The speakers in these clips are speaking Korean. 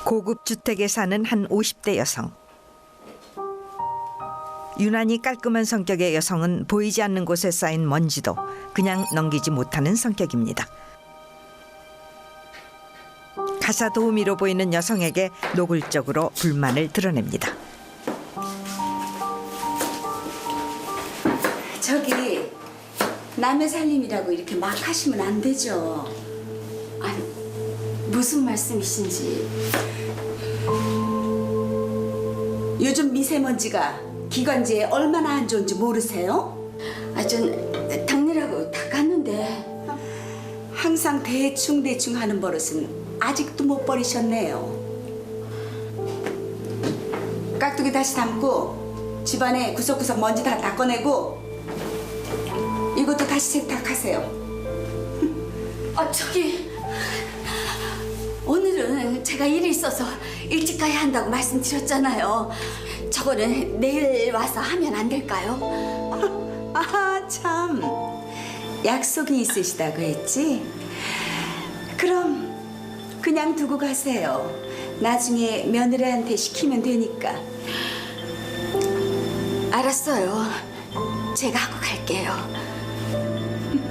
고급 주택에 사는 한 50대 여성. 유난히 깔끔한 성격의 여성은 보이지 않는 곳에 쌓인 먼지도 그냥 넘기지 못하는 성격입니다. 가사 도우미로 보이는 여성에게 노골적으로 불만을 드러냅니다. 저기 남의 살림이라고 이렇게 막 하시면 안 되죠. 아니, 무슨 말씀이신지. 요즘 미세먼지가 기관지에 얼마나 안 좋은지 모르세요? 전 당뇨라고 닦았는데. 항상 대충 하는 버릇은 아직도 못 버리셨네요. 깍두기 다시 담고 집안에 구석구석 먼지 다 닦아내고 이것도 다시 세탁하세요. 저기 오늘은 제가 일이 있어서 일찍 가야 한다고 말씀드렸잖아요. 저거는 내일 와서 하면 안 될까요? 아, 참. 약속이 있으시다고 했지? 그럼 그냥 두고 가세요. 나중에 며느리한테 시키면 되니까. 알았어요. 제가 하고 갈게요.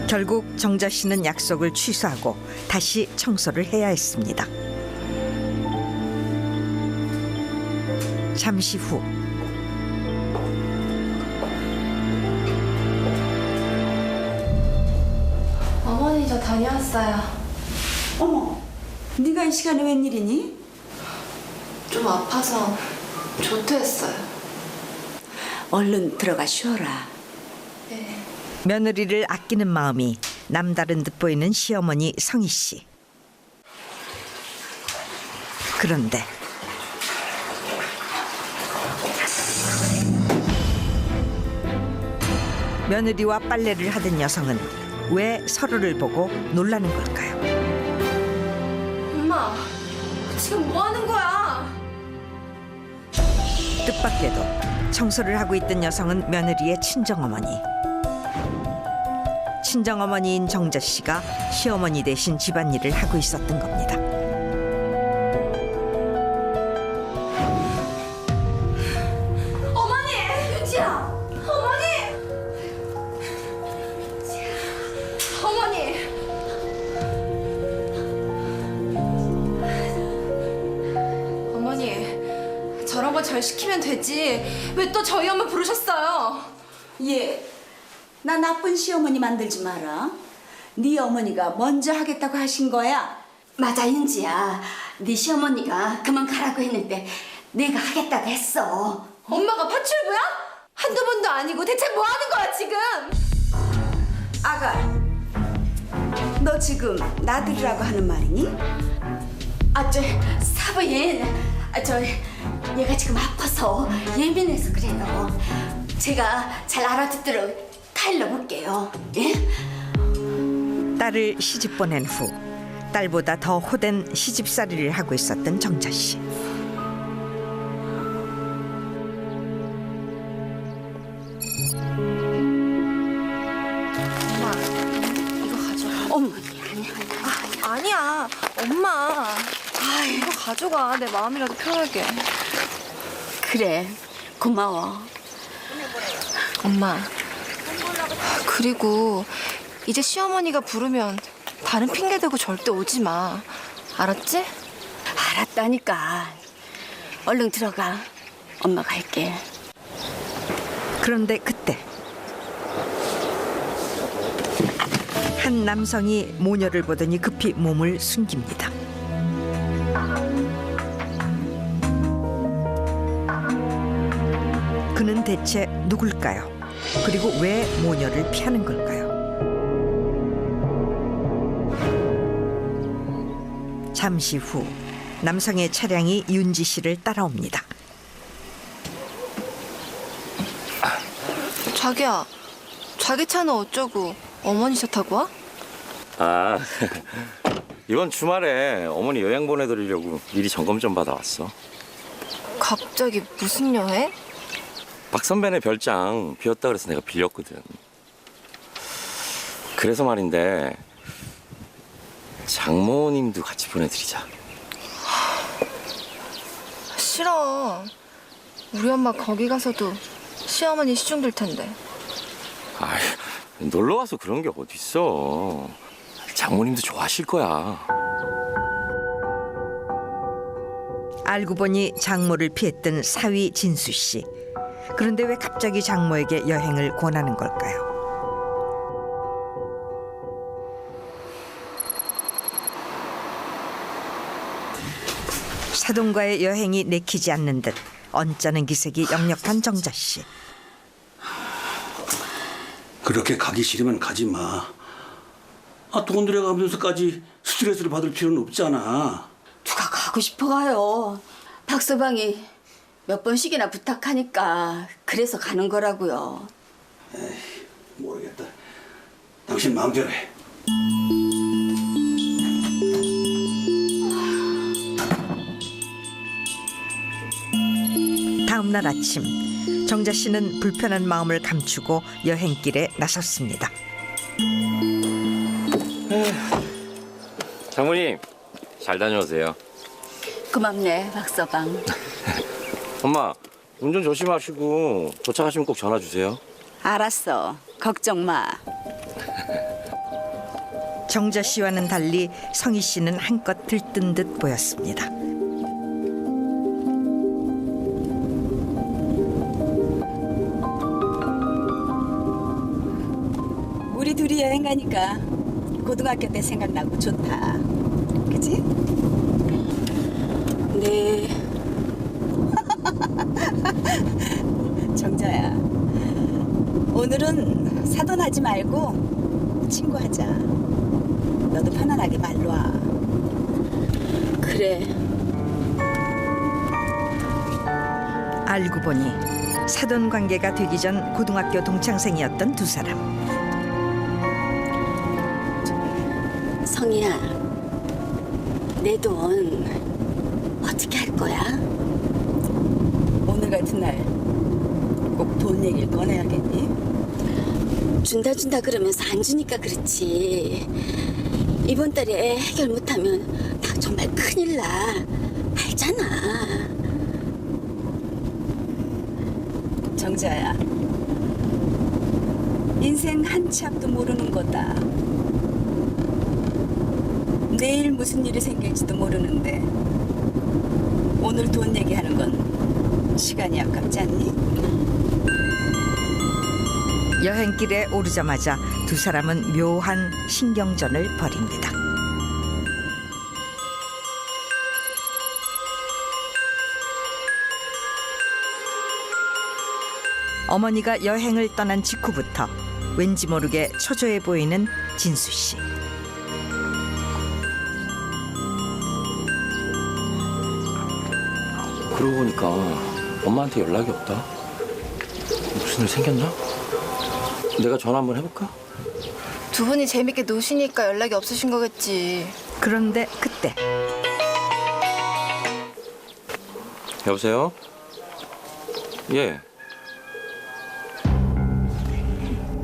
결국 정자 씨는 약속을 취소하고 다시 청소를 해야 했습니다. 잠시 후 어머니 저 다녀왔어요. 어머, 네가 이 시간에 웬일이니? 좀 아파서 조퇴했어요. 얼른 들어가 쉬어라. 네. 며느리를 아끼는 마음이 남다른 듯 보이는 시어머니 성희 씨. 그런데 며느리와 빨래를 하던 여성은 왜 서로를 보고 놀라는 걸까요? 엄마, 지금 뭐 하는 거야? 뜻밖에도 청소를 하고 있던 여성은 며느리의 친정어머니. 친정어머니인 정자 씨가 시어머니 대신 집안일을 하고 있었던 겁니다. 어머니! 윤지야! 어머니! 어머니! 어머니, 저런 거 절 시키면 되지. 왜 또 저희 엄마 부르셨어요? 예, 나 나쁜 시어머니 만들지 마라. 네 어머니가 먼저 하겠다고 하신 거야. 맞아, 윤지야. 네 시어머니가 그만 가라고 했는데 내가 하겠다고 했어. 엄마가 파출부야? 한두 번도 아니고 대체 뭐 하는 거야, 지금? 아가, 너 지금 나들이라고 하는 말이니? 사부인. 얘가 지금 아파서 예민해서 그래요. 제가 잘 알아듣도록 타일러 볼게요. 예? 딸을 시집 보낸 후 딸보다 더 호된 시집살이를 하고 있었던 정자 씨. 엄마, 이거 가져가. 어머니, 아니야. 아니야, 엄마. 이거 가져가. 내 마음이라도 편하게. 그래, 고마워. 엄마. 그리고 이제 시어머니가 부르면 다른 핑계 대고 절대 오지 마. 알았지? 알았다니까. 얼른 들어가. 엄마 갈게. 그런데 그때 한 남성이 모녀를 보더니 급히 몸을 숨깁니다. 그는 대체 누굴까요? 그리고 왜 모녀를 피하는 걸까요? 잠시 후 남성의 차량이 윤지 씨를 따라옵니다. 자기야, 자기 차는 어쩌고 어머니 차 타고 와? 아, 이번 주말에 어머니 여행 보내드리려고 미리 점검 좀 받아왔어. 갑자기 무슨 여행? 박 선배네 별장 비었다 그래서 내가 빌렸거든. 그래서 말인데 장모님도 같이 보내드리자. 싫어. 우리 엄마 거기 가서도 시어머니 시중들 텐데. 아이, 놀러 와서 그런 게 어딨어. 장모님도 좋아하실 거야. 알고 보니 장모를 피했던 사위 진수 씨. 그런데 왜 갑자기 장모에게 여행을 권하는 걸까요? 사돈과의 여행이 내키지 않는 듯 언짢은 기색이 역력한 정자 씨. 그렇게 가기 싫으면 가지 마. 돈 들여가면서까지 스트레스를 받을 필요는 없잖아. 누가 가고 싶어 가요. 박서방이 몇 번씩이나 부탁하니까 그래서 가는 거라고요. 모르겠다. 당신 마음대로 해. 다음 날 아침 정자 씨는 불편한 마음을 감추고 여행길에 나섰습니다. 장모님, 잘 다녀오세요. 고맙네, 박서방. 엄마, 운전 조심하시고 도착하시면 꼭 전화 주세요. 알았어. 걱정 마. 정자 씨와는 달리 성희 씨는 한껏 들뜬 듯 보였습니다. 우리 둘이 여행 가니까 고등학교 때 생각나고 좋다. 그치? 네. 정자야. 오늘은 사돈하지 말고 친구하자. 너도 편안하게 말로 와. 그래. 알고 보니 사돈 관계가 되기 전 고등학교 동창생이었던 두 사람. 성희야, 내 돈 어떻게 할 거야? 오늘 같은 날 꼭 돈 얘기를 꺼내야겠니? 준다 그러면서 안 주니까 그렇지. 이번 달에 해결 못하면 나 정말 큰일 나. 알잖아. 정자야. 인생 한 치 앞도 모르는 거다. 내일 무슨 일이 생길지도 모르는데 오늘 돈 얘기하는 건 시간이 아깝지 않니? 여행길에 오르자마자 두 사람은 묘한 신경전을 벌입니다. 어머니가 여행을 떠난 직후부터 왠지 모르게 초조해 보이는 진수 씨. 그러고 보니까 엄마한테 연락이 없다. 무슨 일 생겼나? 내가 전화 한번 해볼까? 두 분이 재밌게 노시니까 연락이 없으신 거겠지. 그런데 그때 여보세요? 예.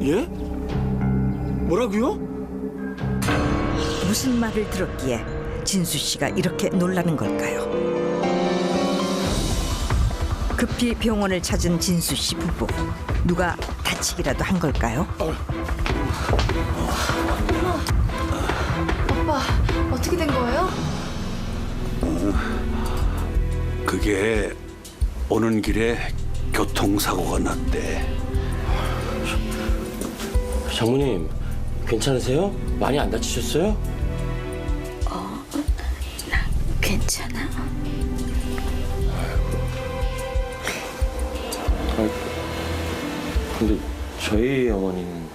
예? 뭐라고요? 무슨 말을 들었기에 진수 씨가 이렇게 놀라는 걸까요? 급히 병원을 찾은 진수 씨 부부. 누가 다치기라도 한 걸까요? 오빠, 어떻게 된 거예요? 그게 오는 길에 교통사고가 났대. 장모님, 괜찮으세요? 많이 안 다치셨어요? 괜찮아. 근데 저희 어머니는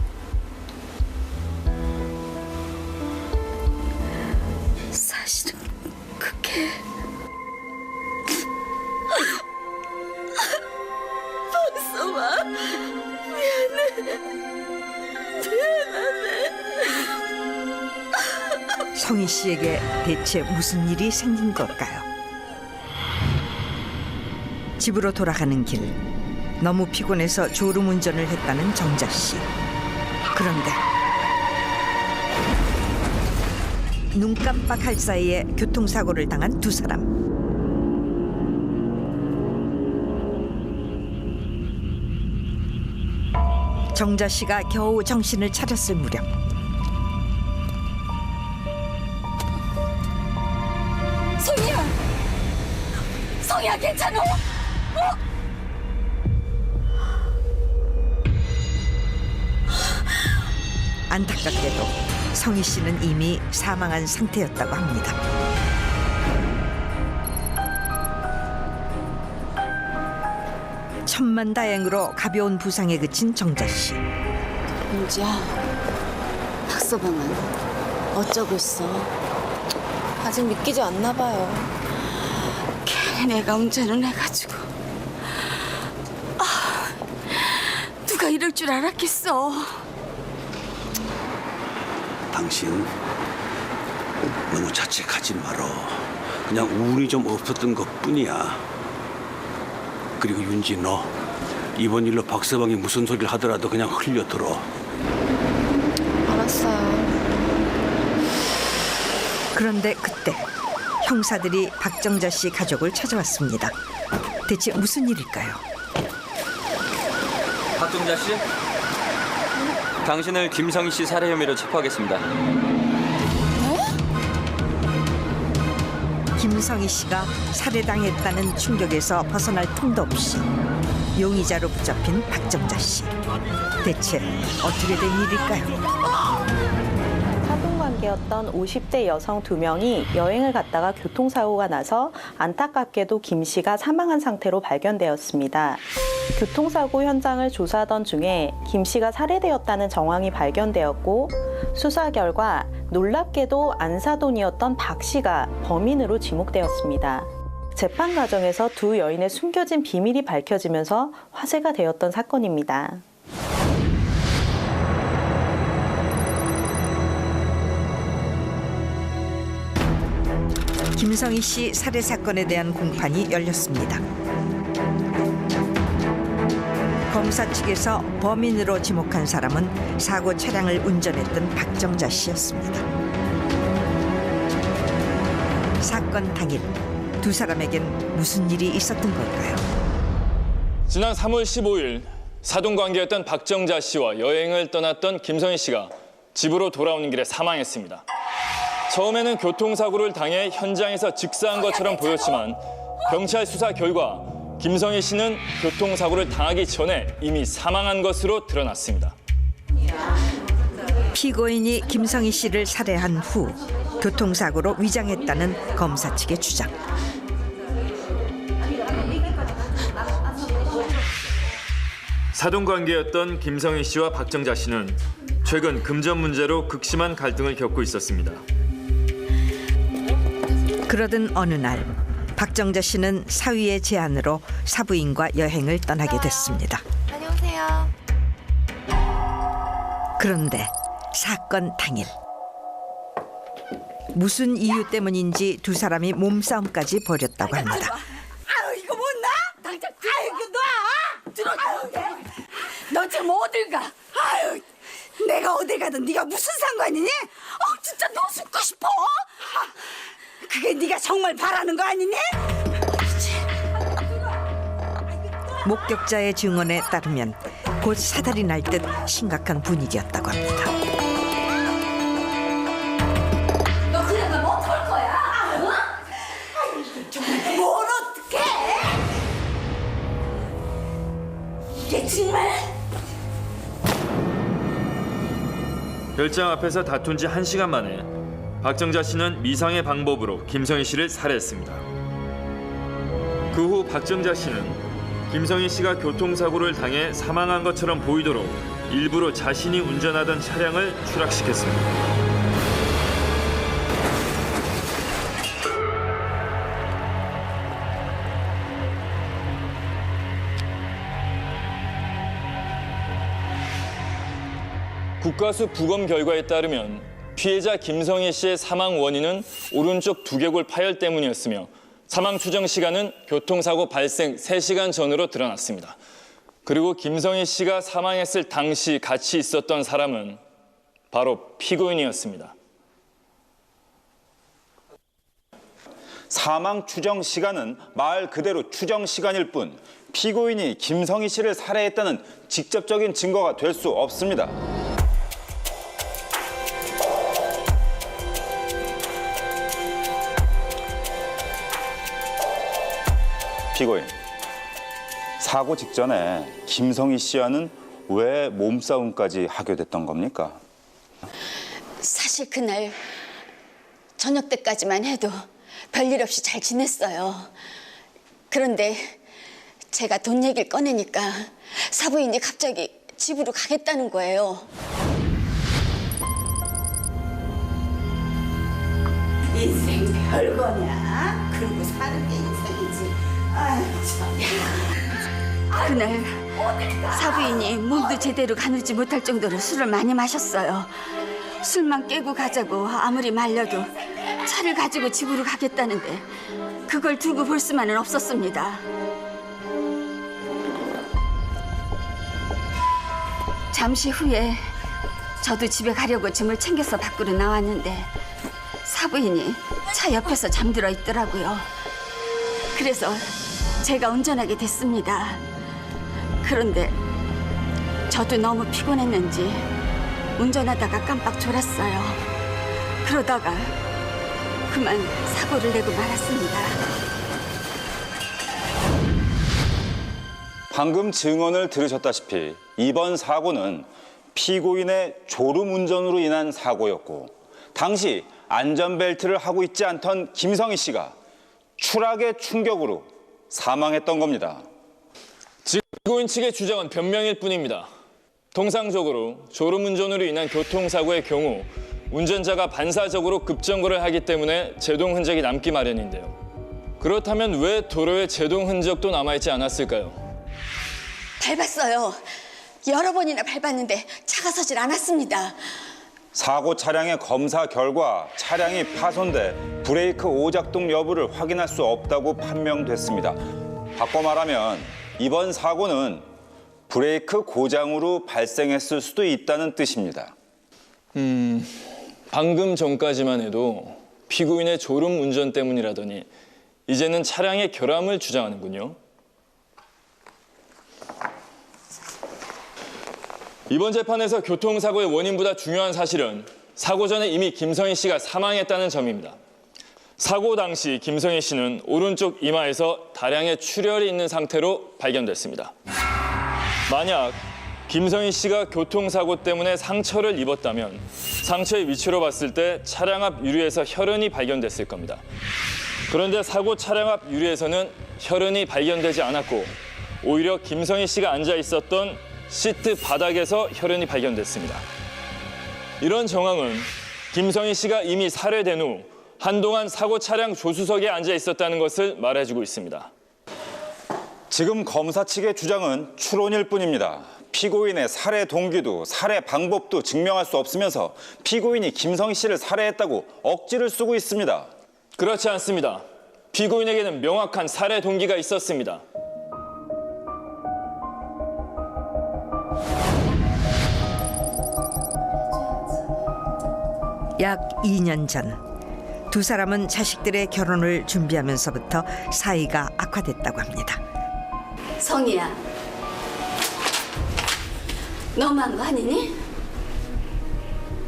사실은 그게 박서봐. 성희 씨에게 대체 무슨 일이 생긴 걸까요? 집으로 돌아가는 길, 너무 피곤해서 졸음 운전을 했다는 정자 씨. 그런데 눈 깜빡할 사이에 교통사고를 당한 두 사람. 정자 씨가 겨우 정신을 차렸을 무렵 성희야 괜찮아? 안타깝게도 성희 씨는 이미 사망한 상태였다고 합니다. 천만다행으로 가벼운 부상에 그친 정자 씨. 은지야, 박서방은 어쩌고 있어? 아직 믿기지 않나 봐요. 괜히 내가 운전을 해가지고 누가 이럴 줄 알았겠어. 당신 너무 자책하지 말어. 그냥 운이 좀 없었던 것뿐이야. 그리고 윤지 너 이번 일로 박서방이 무슨 소리를 하더라도 그냥 흘려들어. 알았어요. 그런데 그때 형사들이 박정자 씨 가족을 찾아왔습니다. 대체 무슨 일일까요? 박정자 씨, 당신을 김성희 씨 살해 혐의로 체포하겠습니다. 김성희 씨가 살해당했다는 충격에서 벗어날 틈도 없이 용의자로 붙잡힌 박정자 씨. 대체 어떻게 된 일일까요? 사돈관계였던 50대 여성 2명이 여행을 갔다가 교통사고가 나서 안타깝게도 김 씨가 사망한 상태로 발견되었습니다. 교통사고 현장을 조사하던 중에 김 씨가 살해되었다는 정황이 발견되었고 수사 결과 놀랍게도 안사돈이었던 박 씨가 범인으로 지목되었습니다. 재판 과정에서 두 여인의 숨겨진 비밀이 밝혀지면서 화제가 되었던 사건입니다. 김성희 씨 살해 사건에 대한 공판이 열렸습니다. 검사 측에서 범인으로 지목한 사람은 사고 차량을 운전했던 박정자 씨였습니다. 사건 당일 두 사람에겐 무슨 일이 있었던 걸까요? 지난 3월 15일 사돈관계였던 박정자 씨와 여행을 떠났던 김성희 씨가 집으로 돌아오는 길에 사망했습니다. 처음에는 교통사고를 당해 현장에서 직사한 것처럼 보였지만 경찰 수사 결과 김성희 씨는 교통사고를 당하기 전에 이미 사망한 것으로 드러났습니다. 피고인이 김성희 씨를 살해한 후 교통사고로 위장했다는 검사 측의 주장. 사돈관계였던 김성희 씨와 박정자 씨는 최근 금전 문제로 극심한 갈등을 겪고 있었습니다. 그러던 어느 날 박정자 씨는 사위의 제안으로 사부인과 여행을 떠나게 됐습니다. 다녀오세요. 그런데 사건 당일 무슨 이유 때문인지 두 사람이 몸싸움까지 벌였다고 합니다. 아유 이거 못 나? 당장 아이고 놔! 들어. 너 지금 어딜 가? 아유 내가 어딜 가든 네가 무슨 상관이니? 진짜 너 죽고 싶어? 그게 네가 정말 바라는 거 아니니? 목격자의 증언에 따르면 곧 사달이 날 듯 심각한 분위기였다고 합니다. 너 그냥 가면 어떡할 거야? 뭘 어떡해? 이게 정말? 별장 앞에서 다툰 지 1시간 만에 박정자 씨는 미상의 방법으로 김성희 씨를 살해했습니다. 그 후 박정자 씨는 김성희 씨가 교통사고를 당해 사망한 것처럼 보이도록 일부러 자신이 운전하던 차량을 추락시켰습니다. 국가수 부검 결과에 따르면 피해자 김성희 씨의 사망 원인은 오른쪽 두개골 파열 때문이었으며 사망 추정 시간은 교통사고 발생 3시간 전으로 드러났습니다. 그리고 김성희 씨가 사망했을 당시 같이 있었던 사람은 바로 피고인이었습니다. 사망 추정 시간은 말 그대로 추정 시간일 뿐 피고인이 김성희 씨를 살해했다는 직접적인 증거가 될 수 없습니다. 피고인, 사고 직전에 김성희 씨와는 왜 몸싸움까지 하게 됐던 겁니까? 사실 그날 저녁 때까지만 해도 별일 없이 잘 지냈어요. 그런데 제가 돈 얘기를 꺼내니까 사부인이 갑자기 집으로 가겠다는 거예요. 인생 별거냐? 그러고 사는 게 인생이지. 아유 참. 그날 사부인이 몸도 제대로 가누지 못할 정도로 술을 많이 마셨어요. 술만 깨고 가자고 아무리 말려도 차를 가지고 집으로 가겠다는데 그걸 두고 볼 수만은 없었습니다. 잠시 후에 저도 집에 가려고 짐을 챙겨서 밖으로 나왔는데 사부인이 차 옆에서 잠들어 있더라고요. 그래서 제가 운전하게 됐습니다. 그런데 저도 너무 피곤했는지 운전하다가 깜빡 졸았어요. 그러다가 그만 사고를 내고 말았습니다. 방금 증언을 들으셨다시피 이번 사고는 피고인의 졸음운전으로 인한 사고였고 당시 안전벨트를 하고 있지 않던 김성희 씨가 추락의 충격으로 사망했던 겁니다. 지금 피고인 측의 주장은 변명일 뿐입니다. 통상적으로 졸음운전으로 인한 교통사고의 경우 운전자가 반사적으로 급정거를 하기 때문에 제동 흔적이 남기 마련인데요. 그렇다면 왜 도로에 제동 흔적도 남아있지 않았을까요? 밟았어요. 여러 번이나 밟았는데 차가 서질 않았습니다. 사고 차량의 검사 결과 차량이 파손돼 브레이크 오작동 여부를 확인할 수 없다고 판명됐습니다. 바꿔 말하면 이번 사고는 브레이크 고장으로 발생했을 수도 있다는 뜻입니다. 방금 전까지만 해도 피고인의 졸음 운전 때문이라더니 이제는 차량의 결함을 주장하는군요. 이번 재판에서 교통사고의 원인보다 중요한 사실은 사고 전에 이미 김성희 씨가 사망했다는 점입니다. 사고 당시 김성희 씨는 오른쪽 이마에서 다량의 출혈이 있는 상태로 발견됐습니다. 만약 김성희 씨가 교통사고 때문에 상처를 입었다면 상처의 위치로 봤을 때 차량 앞 유리에서 혈흔이 발견됐을 겁니다. 그런데 사고 차량 앞 유리에서는 혈흔이 발견되지 않았고 오히려 김성희 씨가 앉아 있었던 시트 바닥에서 혈흔이 발견됐습니다. 이런 정황은 김성희 씨가 이미 살해된 후 한동안 사고 차량 조수석에 앉아 있었다는 것을 말해주고 있습니다. 지금 검사 측의 주장은 추론일 뿐입니다. 피고인의 살해 동기도 살해 방법도 증명할 수 없으면서 피고인이 김성희 씨를 살해했다고 억지를 쓰고 있습니다. 그렇지 않습니다. 피고인에게는 명확한 살해 동기가 있었습니다. 약 2년 전 두 사람은 자식들의 결혼을 준비하면서부터 사이가 악화됐다고 합니다. 성희야, 너무한 거 아니니?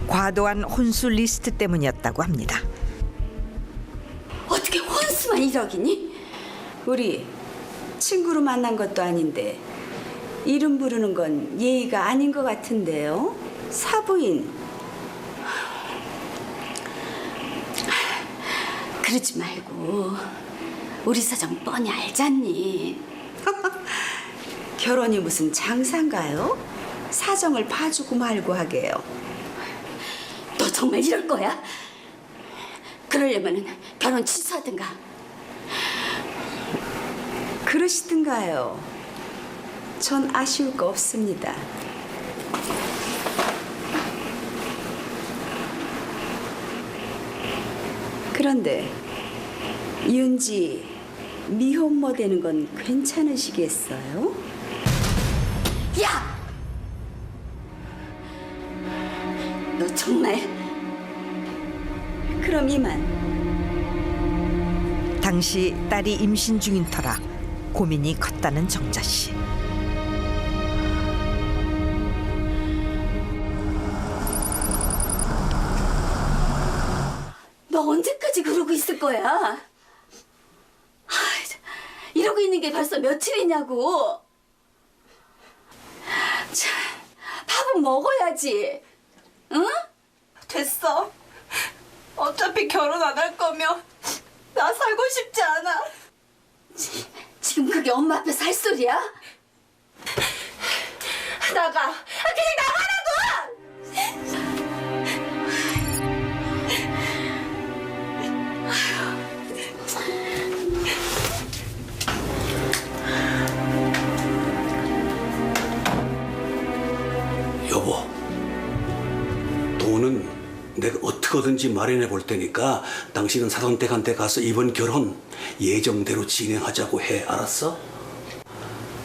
과도한 혼수 리스트 때문이었다고 합니다. 어떻게 혼수만 1억이니? 우리 친구로 만난 것도 아닌데 이름 부르는 건 예의가 아닌 것 같은데요. 사부인. 그러지 말고 우리 사정 뻔히 알잖니. 결혼이 무슨 장사인가요? 사정을 봐주고 말고 하게요. 너 정말 이럴 거야? 그러려면 결혼 취소하든가. 그러시든가요. 전 아쉬울 거 없습니다. 그런데 윤지 미혼모 되는 건 괜찮으시겠어요? 야! 너 정말 그럼 이만. 당시 딸이 임신 중인 터라 고민이 컸다는 정자 씨. 너 언제까지 그러고 있을 거야? 이러고 있는 게 벌써 며칠이냐고. 참, 밥은 먹어야지. 응? 됐어. 어차피 결혼 안 할 거면 나 살고 싶지 않아. 지금 그게 엄마 앞에서 할 소리야? 나가. 그냥 나가라고! 여보, 돈은 내가 어떻게든지 마련해 볼 테니까 당신은 사돈댁한테 가서 이번 결혼 예정대로 진행하자고 해. 알았어?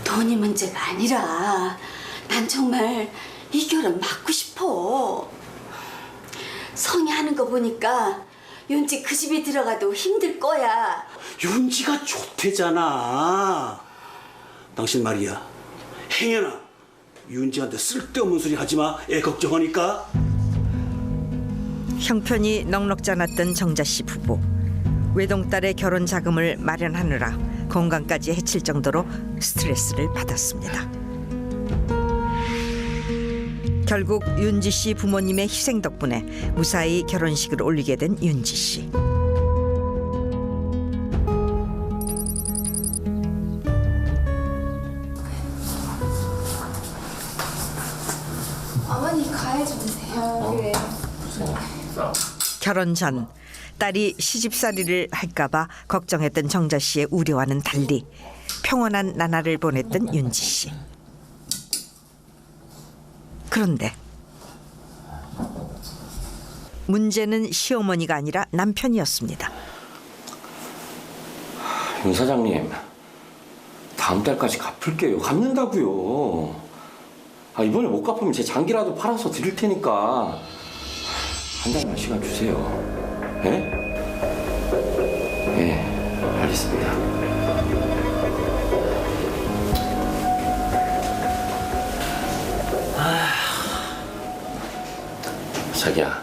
돈이 문제가 아니라 난 정말 이 결혼 막고 싶어. 성이 하는 거 보니까 윤지 그 집에 들어가도 힘들 거야. 윤지가 좋대잖아. 당신 말이야, 행여나 윤지한테 쓸데없는 소리 하지 마. 애 걱정하니까. 형편이 넉넉지 않았던 정자 씨 부부. 외동딸의 결혼 자금을 마련하느라 건강까지 해칠 정도로 스트레스를 받았습니다. 결국 윤지 씨 부모님의 희생 덕분에 무사히 결혼식을 올리게 된 윤지 씨. 어머니 가해도 되세요. 그래. 결혼 전 딸이 시집살이를 할까봐 걱정했던 정자 씨의 우려와는 달리 평온한 나날을 보냈던 윤지 씨. 그런데 문제는 시어머니가 아니라 남편이었습니다. 윤 사장님, 다음 달까지 갚을게요. 갚는다고요. 이번에 못 갚으면 제 장기라도 팔아서 드릴 테니까 한 달만 시간 주세요. 예? 예, 알겠습니다. 자기야,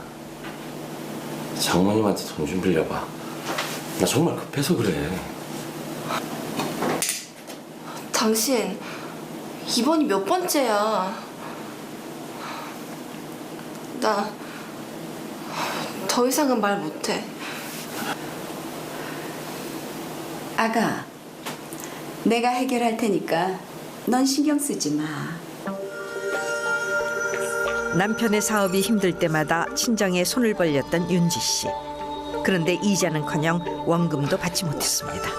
장모님한테 돈 좀 빌려봐. 나 정말 급해서 그래. 당신 이번이 몇 번째야. 나 더 이상은 말 못해. 아가, 내가 해결할 테니까 넌 신경 쓰지 마. 남편의 사업이 힘들 때마다 친정에 손을 벌렸던 윤지 씨. 그런데 이자는커녕 원금도 받지 못했습니다.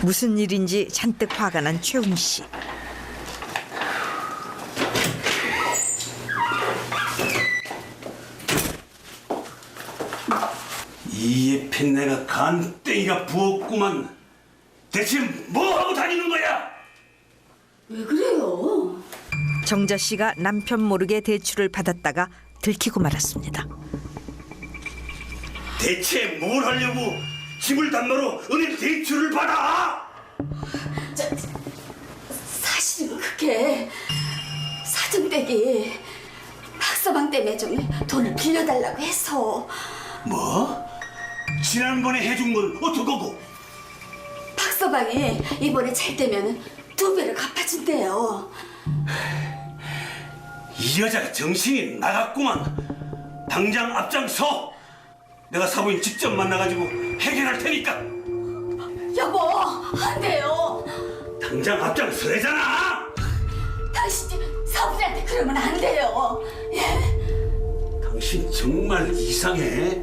무슨 일인지 잔뜩 화가 난 최웅 씨. 이에 핀내가 간땡이가 부었구만. 대체 뭐 하고 다니는 거야? 왜 그래요? 정자 씨가 남편 모르게 대출을 받았다가 들키고 말았습니다. 대체 뭘 하려고 집을 담보로 은행 대출을 받아? 사실은 그게 사정댁이 박서방 때문에 좀 돈을 빌려달라고 해서. 뭐? 지난번에 해준 건 어떡하고? 박서방이 이번에 잘 되면 2배를 갚아준대요. 이 여자가 정신이 나갔구만. 당장 앞장서. 내가 사부인 직접 만나가지고 해결할 테니까. 여보, 안 돼요. 당장 앞장서야잖아. 당신이 사부인한테 그러면 안 돼요. 예? 당신 정말 이상해.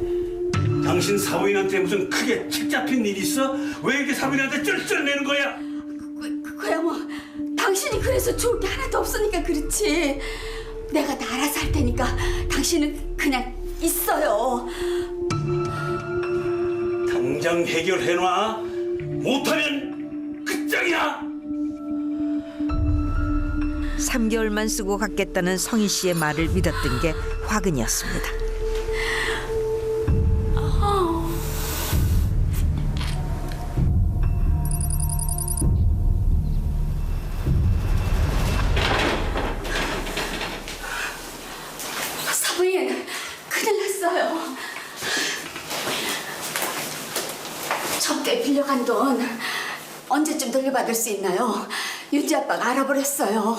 당신 사부인한테 무슨 크게 책 잡힌 일 있어? 왜 이렇게 사부인한테 쩔쩔매는 거야? 그야 뭐 당신이 그래서 좋을 게 하나도 없으니까 그렇지. 내가 다 알아서 할 테니까 당신은 그냥 있어요. 당장 해결해놔. 못하면 끝장이야. 3개월만 쓰고 갚겠다는 성희 씨의 말을 믿었던 게 화근이었습니다. 사부인, 큰일 났어요. 저때 빌려간 돈 언제쯤 돌려받을 수 있나요? 윤지 아빠가 알아버렸어요.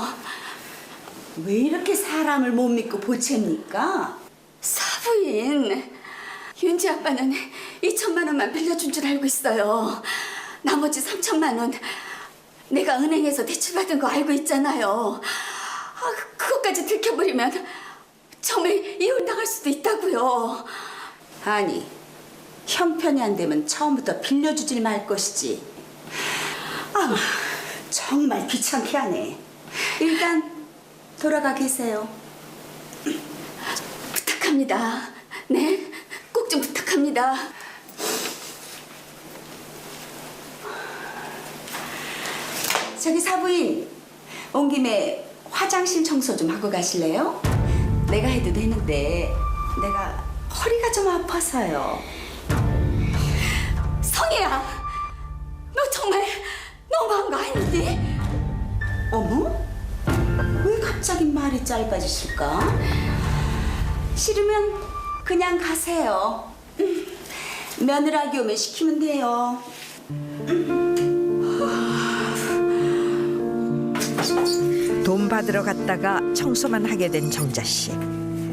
왜 이렇게 사람을 못 믿고 보채입니까? 사부인, 윤지 아빠는 2천만 원만 빌려준 줄 알고 있어요. 나머지 3천만 원 내가 은행에서 대출받은 거 알고 있잖아요. 그것까지 들켜버리면 정말 이혼당할 수도 있다고요. 아니, 형편이 안 되면 처음부터 빌려주질 말 것이지. 아, 정말 귀찮게 하네. 일단 돌아가 계세요. 부탁합니다. 네, 꼭 좀 부탁합니다. 저기 사부인, 온 김에 화장실 청소 좀 하고 가실래요? 내가 해도 되는데 내가 허리가 좀 아파서요. 성희야, 너 정말 너무한 거 아니니? 어머? 왜 갑자기 말이 짧아지실까? 싫으면 그냥 가세요. 며느라기 오면 시키면 돼요. 돈 받으러 갔다가 청소만 하게 된 정자 씨.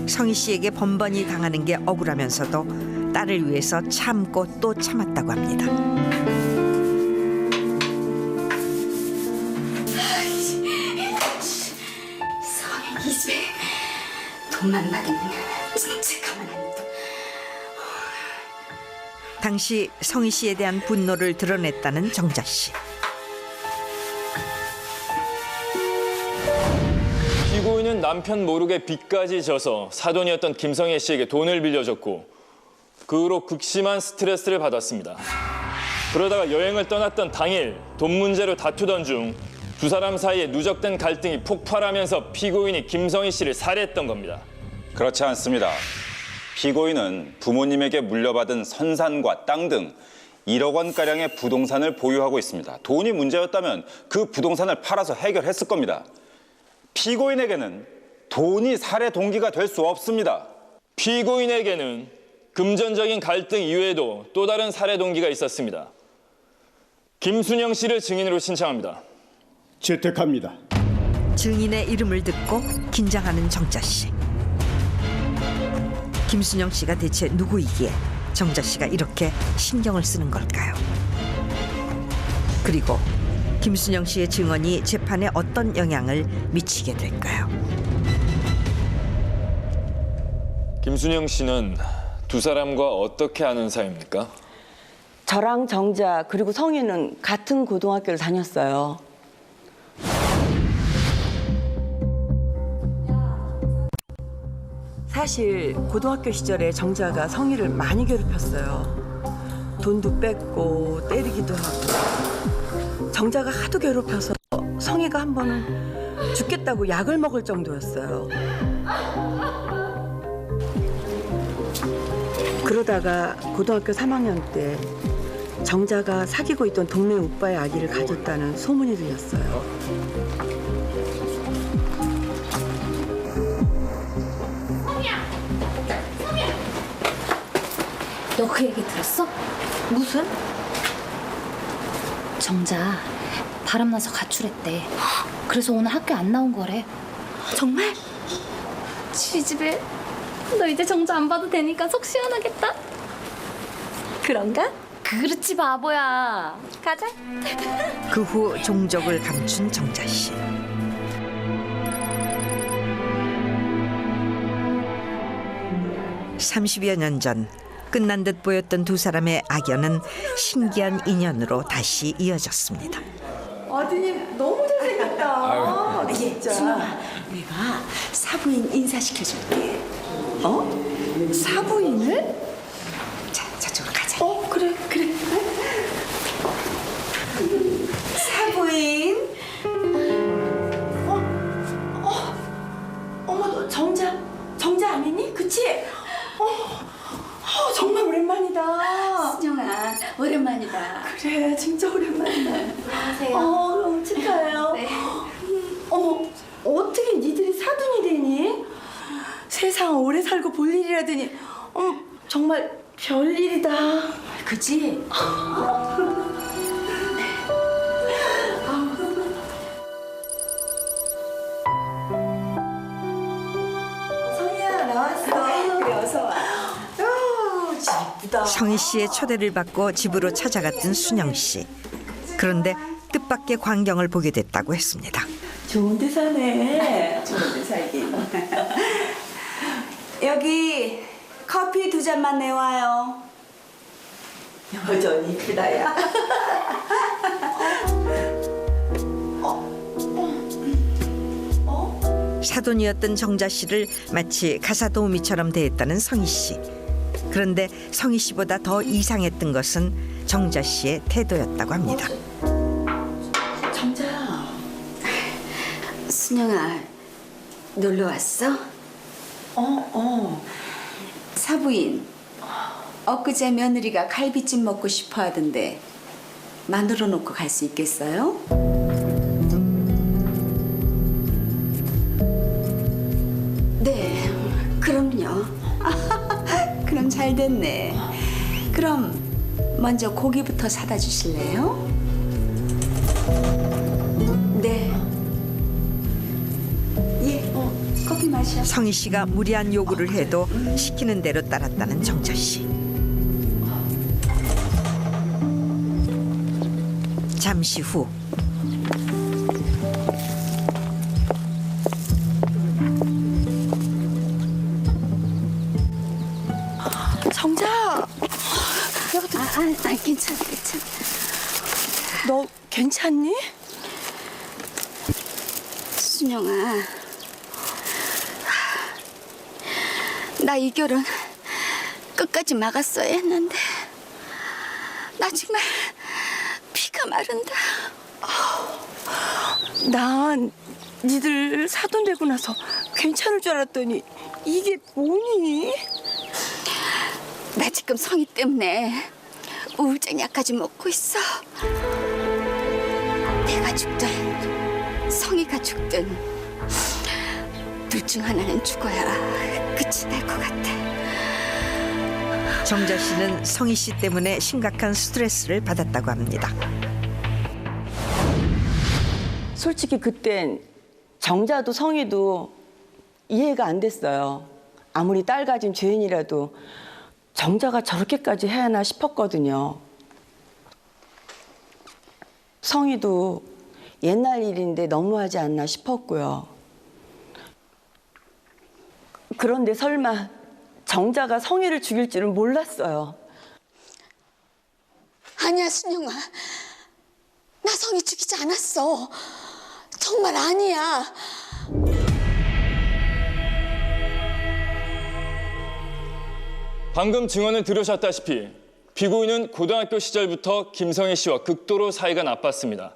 성희 씨에게 번번이 당하는 게 억울하면서도 딸을 위해서 참고 또 참았다고 합니다. 성희 이 집에 돈만 받으면 진짜 가만 안 둬. 당시 성희 씨에 대한 분노를 드러냈다는 정자 씨. 피고인은 남편 모르게 빚까지 져서 사돈이었던 김성애 씨에게 돈을 빌려줬고 그 후로 극심한 스트레스를 받았습니다. 그러다가 여행을 떠났던 당일 돈 문제로 다투던 중 두 사람 사이에 누적된 갈등이 폭발하면서 피고인이 김성희 씨를 살해했던 겁니다. 그렇지 않습니다. 피고인은 부모님에게 물려받은 선산과 땅 등 1억 원가량의 부동산을 보유하고 있습니다. 돈이 문제였다면 그 부동산을 팔아서 해결했을 겁니다. 피고인에게는 돈이 살해 동기가 될 수 없습니다. 피고인에게는 금전적인 갈등 이외에도 또 다른 살해 동기가 있었습니다. 김순영 씨를 증인으로 신청합니다. 채택합니다. 증인의 이름을 듣고 긴장하는 정자 씨. 김순영 씨가 대체 누구이기에 정자 씨가 이렇게 신경을 쓰는 걸까요? 그리고 김순영 씨의 증언이 재판에 어떤 영향을 미치게 될까요? 김순영 씨는 두 사람과 어떻게 아는 사이입니까? 저랑 정자 그리고 성희는 같은 고등학교를 다녔어요. 사실 고등학교 시절에 정자가 성희를 많이 괴롭혔어요. 돈도 뺏고 때리기도 하고. 정자가 하도 괴롭혀서 성희가 한 번은 죽겠다고 약을 먹을 정도였어요. 그러다가 고등학교 3학년 때 정자가 사귀고 있던 동네 오빠의 아기를 가졌다는 소문이 들렸어요. 너 그 얘기 들었어? 무슨? 정자 바람나서 가출했대. 그래서 오늘 학교 안 나온 거래. 정말? 지집에 너 이제 정자 안 봐도 되니까 속 시원하겠다. 그런가? 그렇지 바보야. 가자. 그 후 종적을 감춘 정자 씨. (30여 년 전) 끝난 듯 보였던 두 사람의 악연은 신기한 인연으로 다시 이어졌습니다. 아드님 너무 잘생겼다. 진짜. 순아, 내가 사부인 인사시켜줄게. 어? 사부인을? 자, 저쪽으로 가자. 그래. 사부인. 오랜만이다. 그래, 진짜 오랜만이다. 안녕하세요. 축하해요. 네. 어머, 어떻게 니들이 사돈이 되니? 세상 오래 살고 볼 일이라더니 정말 별일이다. 그치? 성희야, 나왔어. 그래, 어서 와. 이쁘다. 성희 씨의 초대를 받고 집으로 찾아갔던 순영 씨. 그런데 뜻밖의 광경을 보게 됐다고 했습니다. 좋은 데 사네. 좋은 데 살긴. 여기 커피 2잔만 내와요. 여전히 이쁘다, 야. 사돈이었던 정자 씨를 마치 가사 도우미처럼 대했다는 성희 씨. 그런데 성희 씨보다 더 이상했던 것은 정자 씨의 태도였다고 합니다. 정자. 순영아, 놀러 왔어? 사부인, 엊그제 며느리가 갈비찜 먹고 싶어 하던데 만들어 놓고 갈 수 있겠어요? 네, 그럼요. 그럼 잘 됐네. 그럼 먼저 고기부터 사다 주실래요? 네. 예, 커피 마셔. 성희 씨가 무리한 요구를 해도 시키는 대로 따랐다는 정자 씨. 잠시 후 정자. 괜찮아. 너 괜찮니? 순영아, 나 이 결혼 끝까지 막았어야 했는데 나 정말 피가 마른다. 난 니들 사돈 되고 나서 괜찮을 줄 알았더니 이게 뭐니? 나 지금 성희 때문에 우울증 약까지 먹고 있어. 내가 죽든 성희가 죽든 둘 중 하나는 죽어야 끝이 날 것 같아. 정자 씨는 성희 씨 때문에 심각한 스트레스를 받았다고 합니다. 솔직히 그땐 정자도 성희도 이해가 안 됐어요. 아무리 딸 가진 죄인이라도 정자가 저렇게까지 해야 하나 싶었거든요. 성희도 옛날 일인데 너무하지 않나 싶었고요. 그런데 설마 정자가 성희를 죽일 줄은 몰랐어요. 아니야, 순영아. 나 성희 죽이지 않았어. 정말 아니야. 방금 증언을 들으셨다시피 피고인은 고등학교 시절부터 김성희 씨와 극도로 사이가 나빴습니다.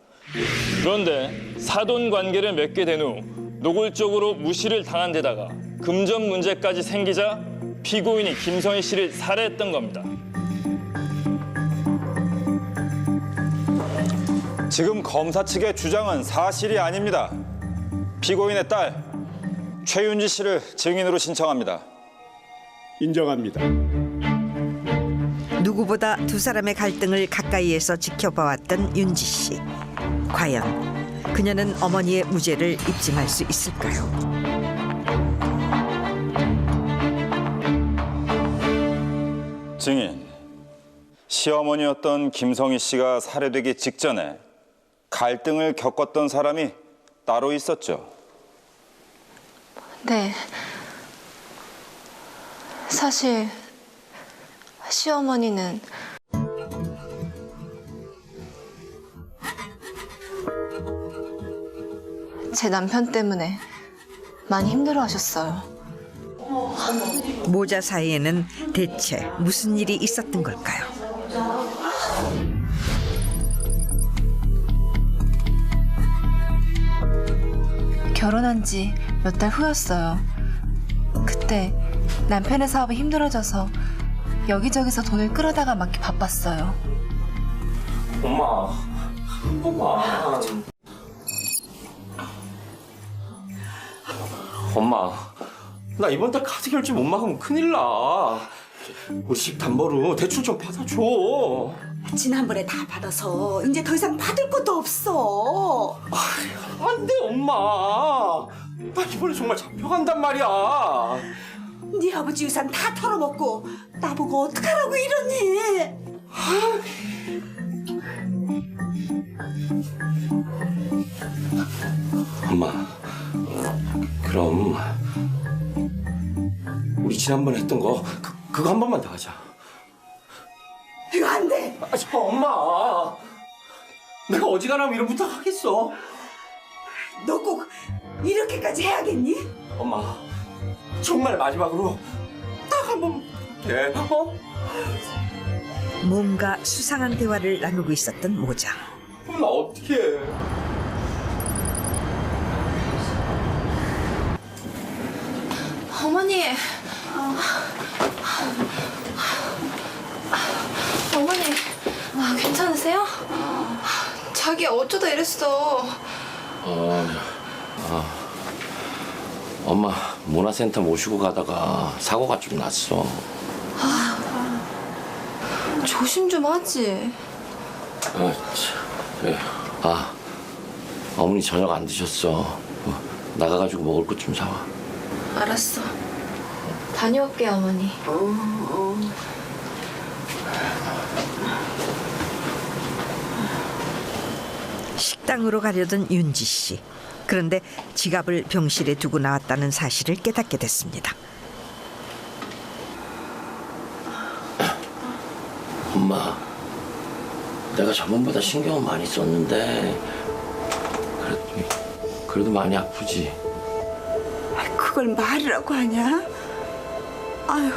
그런데 사돈 관계를 맺게 된 후 노골적으로 무시를 당한 데다가 금전 문제까지 생기자 피고인이 김성희 씨를 살해했던 겁니다. 지금 검사 측의 주장은 사실이 아닙니다. 피고인의 딸 최윤지 씨를 증인으로 신청합니다. 인정합니다. 누구보다 두 사람의 갈등을 가까이에서 지켜봐왔던 윤지 씨. 과연 그녀는 어머니의 무죄를 입증할 수 있을까요? 증인, 시어머니였던 김성희 씨가 살해되기 직전에 갈등을 겪었던 사람이 따로 있었죠. 네. 사실 시어머니는 제 남편 때문에 많이 힘들어하셨어요. 모자 사이에는 대체 무슨 일이 있었던 걸까요? 결혼한 지 몇 달 후였어요. 그때 남편의 사업이 힘들어져서 여기저기서 돈을 끌어다가 맞기 바빴어요. 엄마, 한 번만. 엄마, 나 이번 달 카드 결제 못 막으면 큰일 나. 우리 집 담보로 대출 좀 받아줘. 지난번에 다 받아서 이제 더 이상 받을 것도 없어. 안 돼, 엄마. 나 이번에 정말 잡혀간단 말이야. 네 아버지 유산 다 털어먹고 나보고 어떡하라고 이러니? 엄마, 그럼 우리 지난번에 했던 거 그거 한 번만 더 하자. 이거 안 돼. 엄마, 내가 어지간하면 이런 부탁 하겠어? 너 꼭 이렇게까지 해야겠니? 엄마, 정말 마지막으로 딱 한 번 해. 뭔가 수상한 대화를 나누고 있었던 모자. 나 어떡해. 어머니. 어머니, 괜찮으세요? 자기 어쩌다 이랬어. 엄마 문화센터 모시고 가다가 사고가 좀 났어. 조심 좀 하지. 그래. 어머니 저녁 안 드셨어. 나가가지고 먹을 것 좀 사와. 알았어. 다녀올게, 어머니. 식당으로 가려던 윤지 씨. 그런데 지갑을 병실에 두고 나왔다는 사실을 깨닫게 됐습니다. 엄마, 내가 저번보다 신경을 많이 썼는데 그래도 많이 아프지? 그걸 말이라고 하냐? 아유,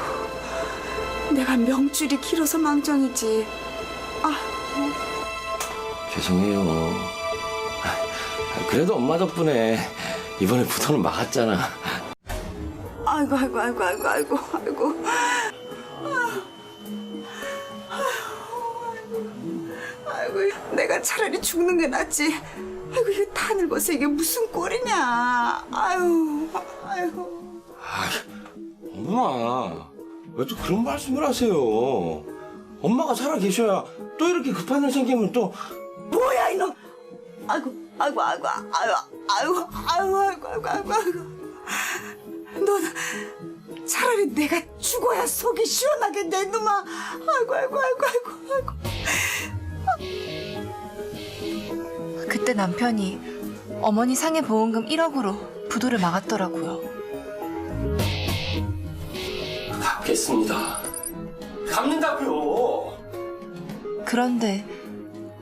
내가 명줄이 길어서 망정이지. 죄송해요. 그래도 엄마 덕분에 이번에 부도는 막았잖아. 아이고. 아이고, 내가 차라리 죽는 게 낫지. 아이고, 이거 다 늙어서 이게 무슨 꼴이냐. 아유. 엄마, 왜 또 그런 말씀을 하세요? 엄마가 살아 계셔야 또 이렇게 급한 일 생기면 또 뭐야 이놈. 아이고. 넌 차라리 내가 죽어야 속이 시원하겠네, 놈아. 아이고. 그때 남편이 어머니 상해 보험금 1억으로 부도를 막았더라고요. 갚겠습니다. 갚는다고요. 그런데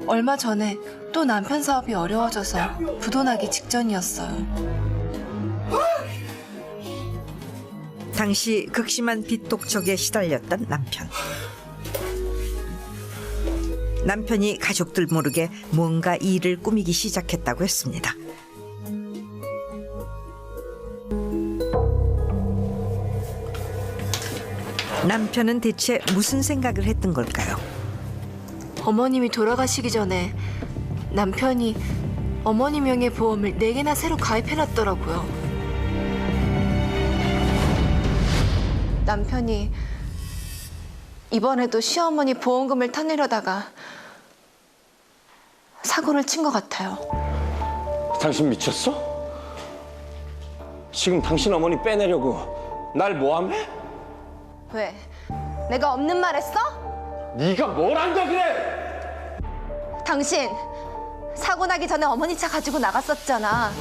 얼마 전에 또 남편 사업이 어려워져서 부도 나기 직전이었어요. 당시 극심한 빚 독촉에 시달렸던 남편. 남편이 가족들 모르게 뭔가 일을 꾸미기 시작했다고 했습니다. 남편은 대체 무슨 생각을 했던 걸까요? 어머님이 돌아가시기 전에 남편이 어머니 명의 보험을 4개나 새로 가입해놨더라고요. 남편이 이번에도 시어머니 보험금을 타내려다가 사고를 친 것 같아요. 당신 미쳤어? 지금 당신 어머니 빼내려고 날 모함해? 왜? 내가 없는 말 했어? 네가 뭘 안다 그래? 당신 사고 나기 전에 어머니 차 가지고 나갔었잖아.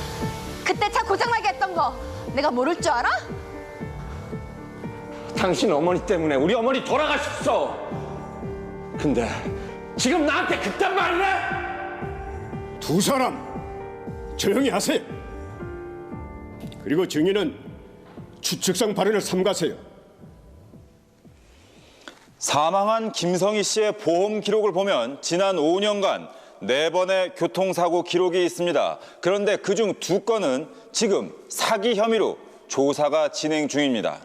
그때 차 고장나게 했던 거 내가 모를 줄 알아? 당신 어머니 때문에 우리 어머니 돌아가셨어. 근데 지금 나한테 그딴 말을 해? 두 사람 조용히 하세요. 그리고 증인은 추측상 발언을 삼가세요. 사망한 김성희 씨의 보험 기록을 보면 지난 5년간 4번의 교통사고 기록이 있습니다. 그런데 그중 2건은 지금 사기 혐의로 조사가 진행 중입니다.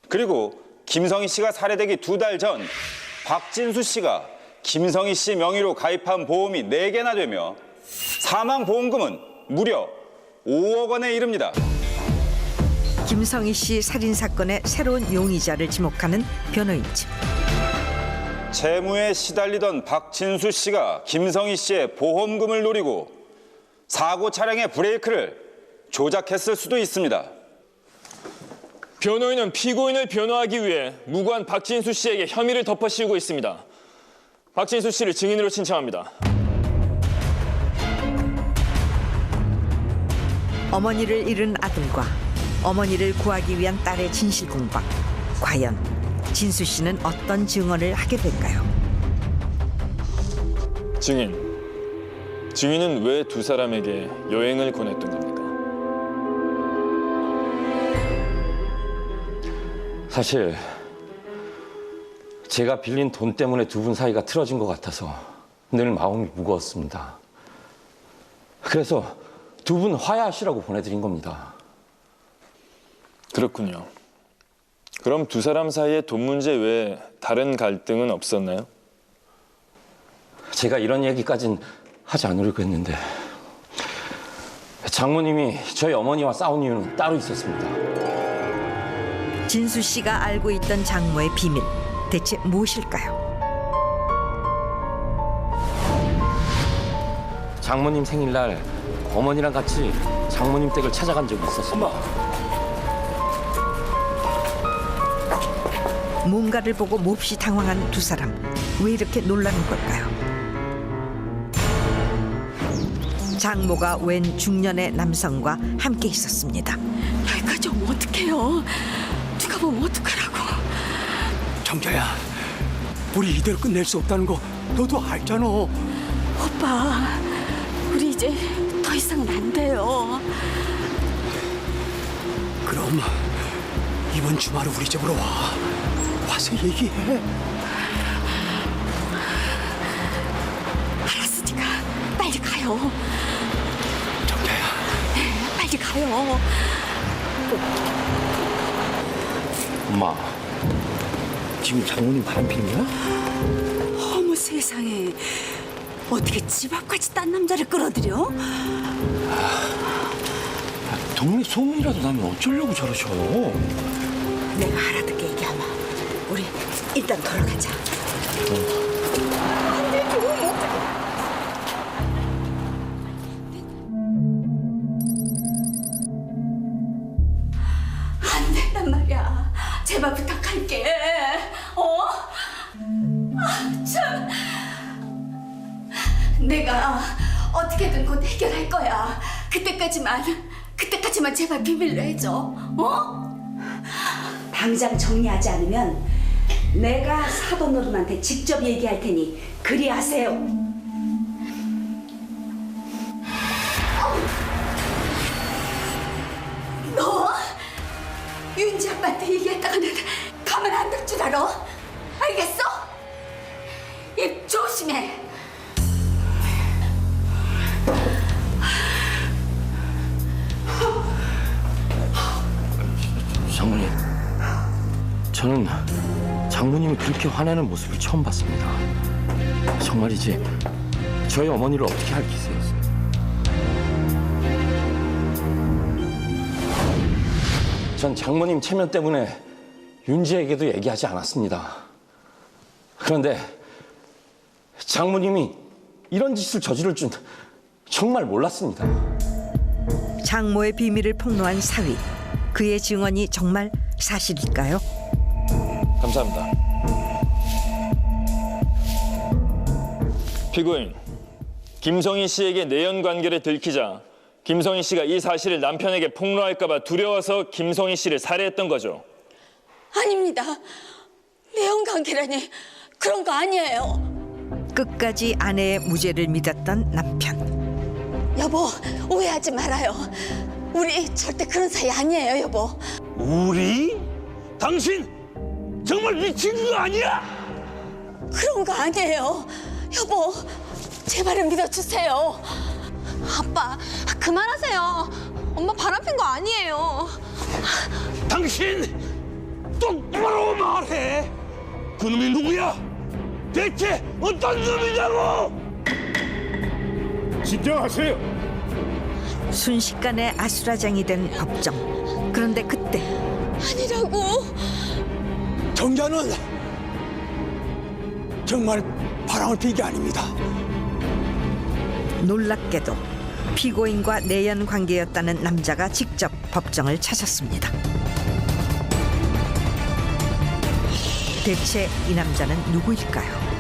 그리고 김성희 씨가 살해되기 2달 전 박진수 씨가 김성희 씨 명의로 가입한 보험이 4개나 되며 사망보험금은 무려 5억 원에 이릅니다. 김성희 씨 살인 사건의 새로운 용의자를 지목하는 변호인 측. 채무에 시달리던 박진수 씨가 김성희 씨의 보험금을 노리고 사고 차량의 브레이크를 조작했을 수도 있습니다. 변호인은 피고인을 변호하기 위해 무고한 박진수 씨에게 혐의를 덮어씌우고 있습니다. 박진수 씨를 증인으로 신청합니다. 어머니를 잃은 아들과 어머니를 구하기 위한 딸의 진실 공방. 과연 진수 씨는 어떤 증언을 하게 될까요? 증인은 왜 두 사람에게 여행을 권했던 겁니까? 사실 제가 빌린 돈 때문에 두 분 사이가 틀어진 것 같아서 늘 마음이 무거웠습니다. 그래서 두 분 화해하시라고 보내드린 겁니다. 그렇군요. 그럼 두 사람 사이에 돈 문제 외에 다른 갈등은 없었나요? 제가 이런 얘기까진 하지 않으려고 했는데 장모님이 저희 어머니와 싸운 이유는 따로 있었습니다. 진수 씨가 알고 있던 장모의 비밀, 대체 무엇일까요? 장모님 생일날 어머니랑 같이 장모님 댁을 찾아간 적이 있었습니다. 뭔가를 보고 몹시 당황한 두 사람. 왜 이렇게 놀라는 걸까요? 장모가 웬 중년의 남성과 함께 있었습니다. 여기까지 오면 어떡해요? 누가 보면 어떡하라고. 정자야, 우리 이대로 끝낼 수 없다는 거 너도 알잖아. 오빠, 우리 이제 더 이상은 안 돼요. 그럼 이번 주말에 우리 집으로 와. 와서 얘기해. 알았으니까 빨리 가요. 정자야. 네, 빨리 가요. 엄마, 지금 장모님 바람피는 거야? 어머 세상에, 어떻게 집 앞까지 딴 남자를 끌어들여? 동네 소문이라도 나면 어쩌려고 저러셔. 내가 알아듣게 얘기하마. 우리 일단 돌아가자. 안 된단 말이야. 제발 부탁할게. 참. 내가 어떻게든 곧 해결할 거야. 그때까지만 제발 비밀로 해줘. 당장 정리하지 않으면 내가 사돈 어른한테 직접 얘기할 테니 그리 하세요. 너 윤지 아빠한테 얘기했다가는 가만 안 둘 줄 알아? 알겠어? 입 조심해. 장모님, 저는 장모님이 그렇게 화내는 모습을 처음 봤습니다. 정말이지 저희 어머니를 어떻게 할 기세였어요? 전 장모님 체면 때문에 윤지에게도 얘기하지 않았습니다. 그런데 장모님이 이런 짓을 저지를 줄 정말 몰랐습니다. 장모의 비밀을 폭로한 사위. 그의 증언이 정말 사실일까요? 감사합니다. 피고인, 김성희 씨에게 내연 관계를 들키자 김성희 씨가 이 사실을 남편에게 폭로할까 봐 두려워서 김성희 씨를 살해했던 거죠. 아닙니다. 내연 관계라니 그런 거 아니에요. 끝까지 아내의 무죄를 믿었던 남편. 여보, 오해하지 말아요. 우리 절대 그런 사이 아니에요, 여보. 우리? 당신 정말 미친 거 아니야? 그런 거 아니에요. 여보, 제발은 믿어주세요. 아빠, 그만하세요. 엄마 바람핀 거 아니에요. 당신 똑바로 말해. 그놈이 누구야? 대체 어떤 놈이냐고! 진정하세요. 순식간에 아수라장이 된 법정. 그런데 그때 아니라고. 정자는 정말 바람을 핀 게 아닙니다. 놀랍게도 피고인과 내연 관계였다는 남자가 직접 법정을 찾았습니다. 대체 이 남자는 누구일까요?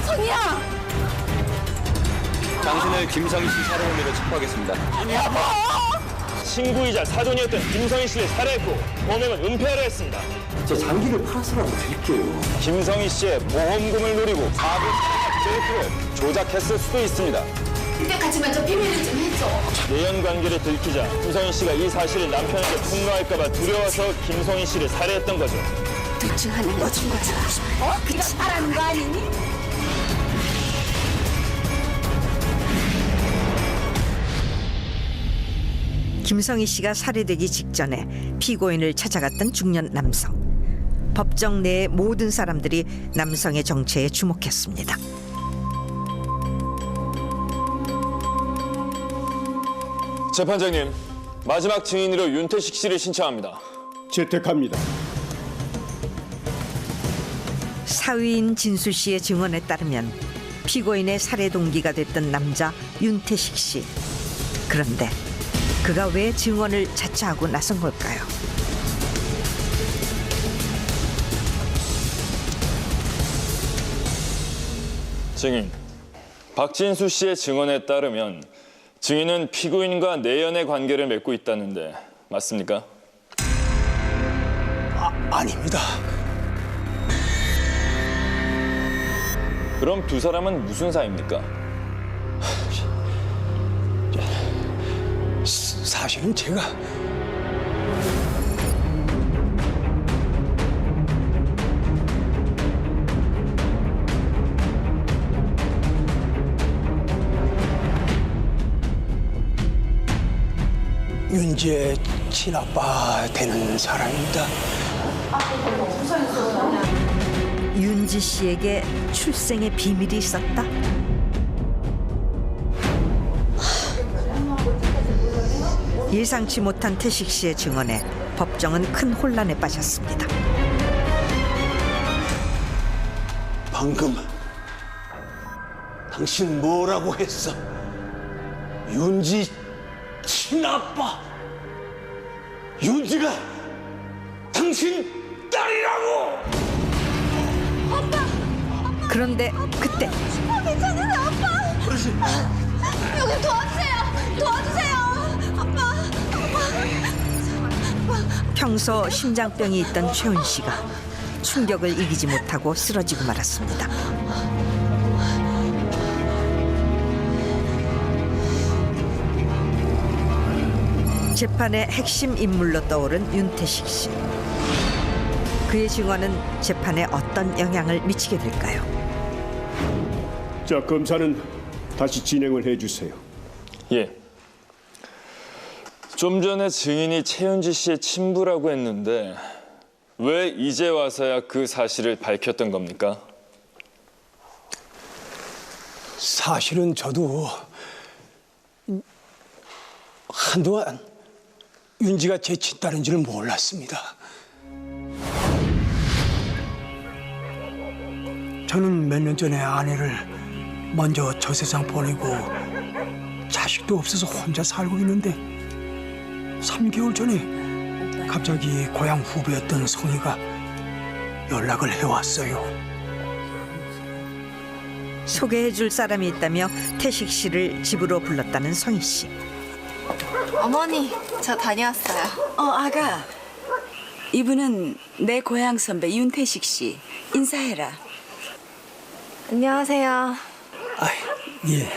성희야. 당신을 김성희 씨 살해 혐의로 체포하겠습니다. 친구이자 사돈이었던 김성희 씨를 살해했고 범행은 은폐하려 했습니다. 제 장기를 팔아서라도 드릴게요. 김성희 씨의 보험금을 노리고 사고 차량의 브레이크를 조작했을 수도 있습니다. 그때까지만 좀 비밀을 좀 해줘. 내연 관계를 들키자 김성희 씨가 이 사실을 남편에게 폭로할까봐 두려워서 김성희 씨를 살해했던 거죠. 둘 중 하나는 맞춘 거야. 그냥 바라는 거 아니니? 김성희 씨가 살해되기 직전에 피고인을 찾아갔던 중년 남성. 법정 내의 모든 사람들이 남성의 정체에 주목했습니다. 재판장님, 마지막 증인으로 윤태식 씨를 신청합니다. 채택합니다. 사위인 진수 씨의 증언에 따르면 피고인의 살해 동기가 됐던 남자 윤태식 씨. 그런데 그가 왜 증언을 자처하고 나선 걸까요? 증인, 박진수 씨의 증언에 따르면 증인은 피고인과 내연의 관계를 맺고 있다는데 맞습니까? 아닙니다. 그럼 두 사람은 무슨 사이입니까? 사실은 제가 윤지의 친아빠 되는 사람입니다. 윤지 씨에게 출생의 비밀이 있었다? 예상치 못한 태식 씨의 증언에 법정은 큰 혼란에 빠졌습니다. 방금 당신 뭐라고 했어? 윤지 친아빠. 윤지가 당신 딸이라고. 그런데 그때 괜찮으세요, 아빠? 여기 도와주세요. 도와주세요. 아빠. 평소 심장병이 있던 최훈 씨가 충격을 이기지 못하고 쓰러지고 말았습니다. 재판의 핵심 인물로 떠오른 윤태식 씨. 그의 증언은 재판에 어떤 영향을 미치게 될까요? 자, 검사는 다시 진행을 해주세요. 예. 좀 전에 증인이 최윤지 씨의 친부라고 했는데 왜 이제 와서야 그 사실을 밝혔던 겁니까? 사실은 저도 한동안 윤지가 제 친딸인지를 몰랐습니다. 저는 몇 년 전에 아내를 먼저 저 세상 보내고 자식도 없어서 혼자 살고 있는데 3개월 전에 갑자기 고향 후배였던 성희가 연락을 해왔어요. 소개해줄 사람이 있다며 태식 씨를 집으로 불렀다는 성희 씨. 어머니, 저 다녀왔어요. 아가. 이분은 내 고향 선배 윤태식 씨. 인사해라. 안녕하세요. 예.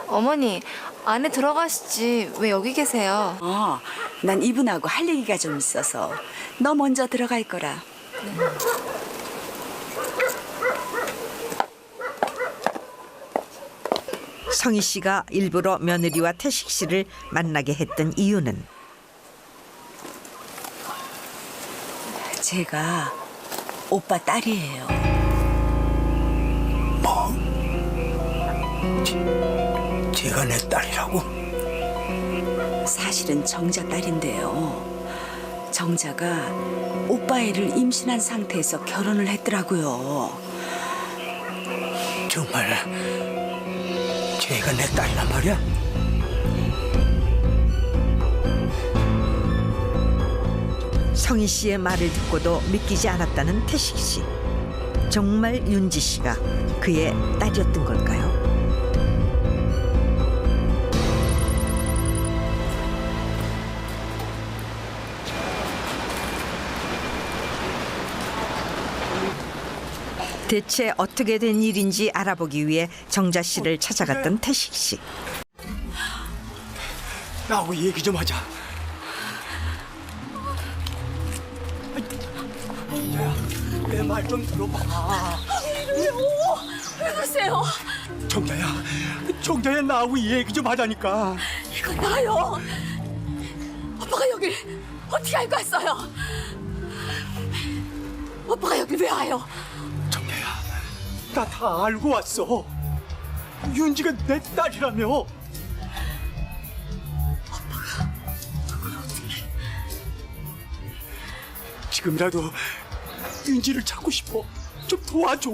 어머니, 안에 들어가시지 왜 여기 계세요? 난 이분하고 할 얘기가 좀 있어서 너 먼저 들어갈 거라. 성희 씨가 일부러 며느리와 태식 씨를 만나게 했던 이유는 제가 오빠 딸이에요. 제가 내 딸이라고? 사실은 정자 딸인데요. 정자가 오빠 애를 임신한 상태에서 결혼을 했더라고요. 정말 제가 내 딸이란 말이야? 성희 씨의 말을 듣고도 믿기지 않았다는 태식 씨. 정말 윤지 씨가 그의 딸이었던 걸까요? 대체 어떻게 된 일인지 알아보기 위해 정자 씨를 찾아갔던 태식 씨. 나하고 얘기 좀 하자. 내 말 좀 들어봐. 왜 그러세요? 정자야 나하고 얘기 좀 하자니까. 이거 나요. 오빠가 여길 어떻게 알고 왔어요? 오빠가 여길 왜 와요? 나 다 알고 왔어. 윤지가 내 딸이라며. 지금이라도 윤지를 찾고 싶어. 좀 도와줘.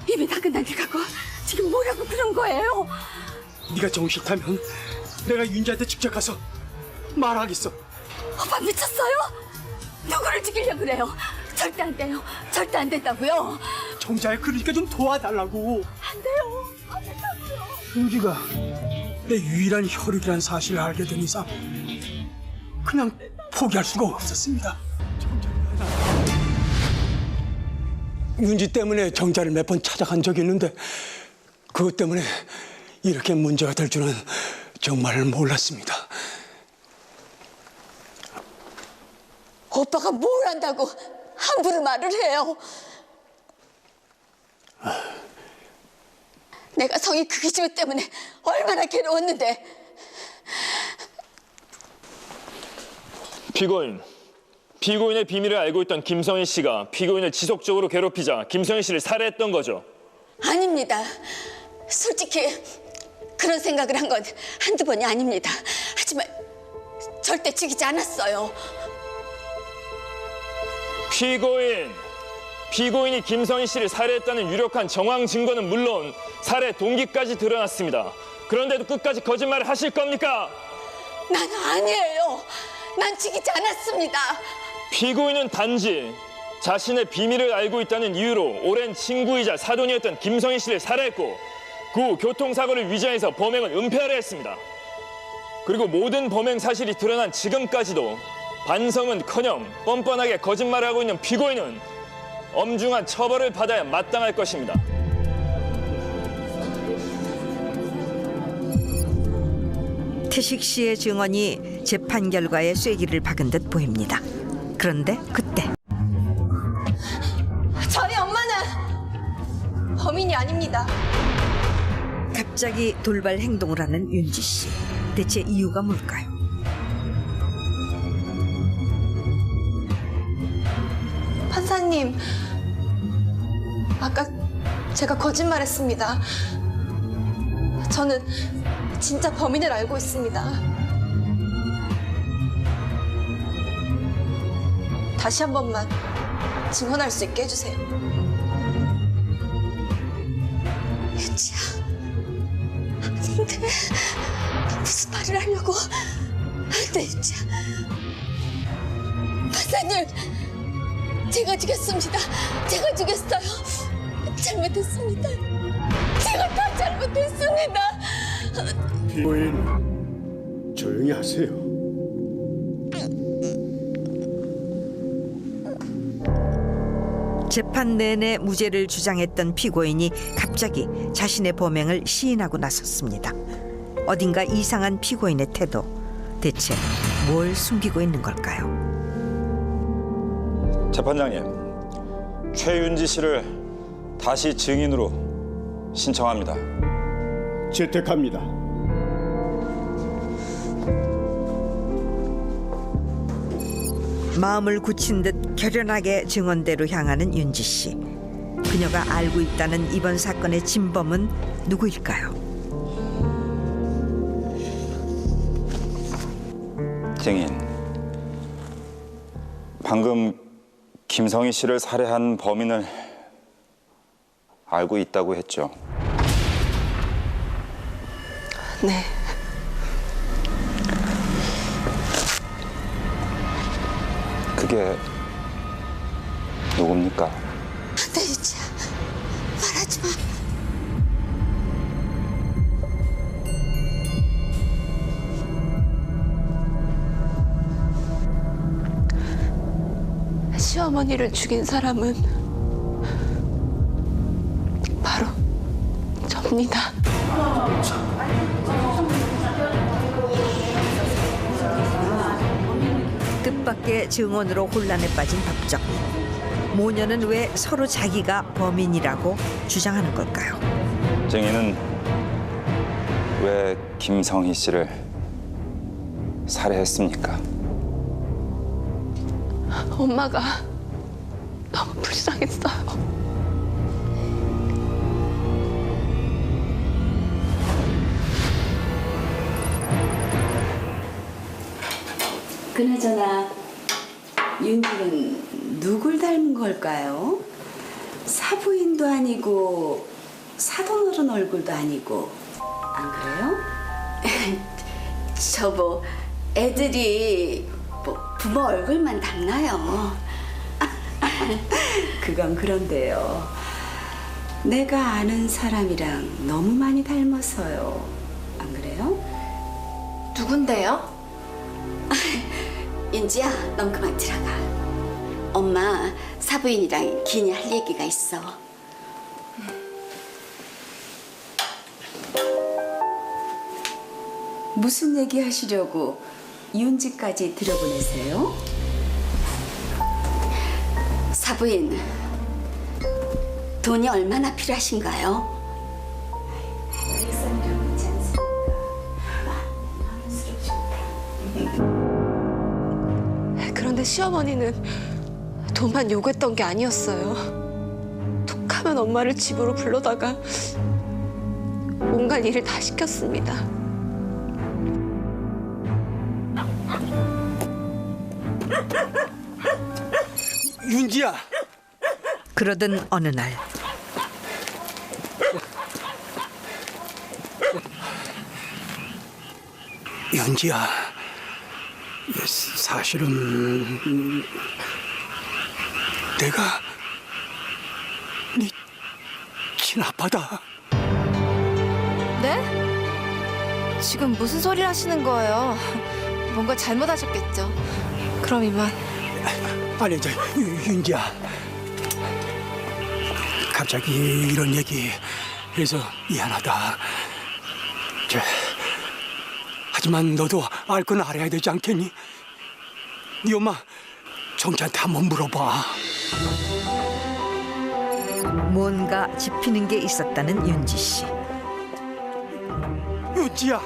이미 다 끝난 일 갖고 지금 뭐라고 그런 거예요? 네가 정신 타면 내가 윤지한테 직접 가서 말하겠어. 오빠 미쳤어요? 누구를 죽이려고 그래요? 절대 안 돼요. 절대 안 된다고요. 정자야, 그러니까 좀 도와달라고. 안 돼요. 안 된다고요. 윤지가 내 유일한 혈육이라는 사실을 알게 된 이상 그냥 포기할 수가 없었습니다. 윤지 때문에 정자를 몇 번 찾아간 적이 있는데 그것 때문에 이렇게 문제가 될 줄은 정말 몰랐습니다. 오빠가 뭘 안다고 함부로 말을 해요. 내가 성이 그 기준 때문에 얼마나 괴로웠는데. 피고인의 비밀을 알고 있던 김성희 씨가 피고인을 지속적으로 괴롭히자 김성희 씨를 살해했던 거죠. 아닙니다. 솔직히 그런 생각을 한 건 한두 번이 아닙니다. 하지만 절대 죽이지 않았어요. 피고인이 김성희 씨를 살해했다는 유력한 정황 증거는 물론 살해 동기까지 드러났습니다. 그런데도 끝까지 거짓말을 하실 겁니까? 난 아니에요. 난 죽이지 않았습니다. 피고인은 단지 자신의 비밀을 알고 있다는 이유로 오랜 친구이자 사돈이었던 김성희 씨를 살해했고 그 후 교통사고를 위장해서 범행을 은폐하려 했습니다. 그리고 모든 범행 사실이 드러난 지금까지도 반성은커녕 뻔뻔하게 거짓말을 하고 있는 피고인은 엄중한 처벌을 받아야 마땅할 것입니다. 태식 씨의 증언이 재판 결과에 쐐기를 박은 듯 보입니다. 그런데 그때 저희 엄마는 범인이 아닙니다. 갑자기 돌발 행동을 하는 윤지 씨. 대체 이유가 뭘까요? 판사님, 아까 제가 거짓말했습니다. 저는 진짜 범인을 알고 있습니다. 다시 한 번만 증언할 수 있게 해주세요. 윤지야, 안돼. 무슨 말을 하려고? 안돼, 윤지야. 판사님, 제가 죽였습니다. 제가 죽였어요. 잘못했습니다. 제가 다 잘못했습니다. 피고인, 조용히 하세요. 재판 내내 무죄를 주장했던 피고인이 갑자기 자신의 범행을 시인하고 나섰습니다. 어딘가 이상한 피고인의 태도. 대체 뭘 숨기고 있는 걸까요? 재판장님, 최윤지 씨를 다시 증인으로 신청합니다. 채택합니다. 마음을 굳힌 듯 결연하게 증언대로 향하는 윤지 씨. 그녀가 알고 있다는 이번 사건의 진범은 누구일까요? 증인, 방금 김성희 씨를 살해한 범인을 알고 있다고 했죠? 네. 그게 누굽니까? 내 유치야, 말하지 마. 시어머니를 죽인 사람은 바로 접니다. 뜻밖의 증언으로 혼란에 빠진 법정. 모녀는 왜 서로 자기가 범인이라고 주장하는 걸까요? 증인은 왜 김성희 씨를 살해했습니까? 엄마가 너무 불쌍했어요. 그나저나 윤지는 누굴 닮은 걸까요? 사부인도 아니고 사돈어른 얼굴도 아니고, 안 그래요? 저뭐 애들이 뭐 부모 얼굴만 닮나요? 그건 그런데요. 내가 아는 사람이랑 너무 많이 닮아서요. 안 그래요? 누군데요? 윤지야, 넌 그만 들어가. 엄마 사부인이랑 긴히 할 얘기가 있어. 무슨 얘기 하시려고 윤지까지 들여보내세요? 사부인, 돈이 얼마나 필요하신가요? 그런데 시어머니는 돈만 요구했던 게 아니었어요. 툭하면 엄마를 집으로 불러다가 온갖 일을 다 시켰습니다. 윤지야. 그러던 어느 날 윤지야. 사실은 내가 네 친아빠다. 네? 지금 무슨 소리를 하시는 거예요? 뭔가 잘못하셨겠죠. 그럼 이만. 아니, 윤지야. 갑자기 이런 얘기 해서 미안하다. 하지만 너도 알 건 알아야 되지 않겠니? 네 엄마 정자한테 한번 물어봐. 뭔가 짚히는 게 있었다는 윤지 씨. 윤지야.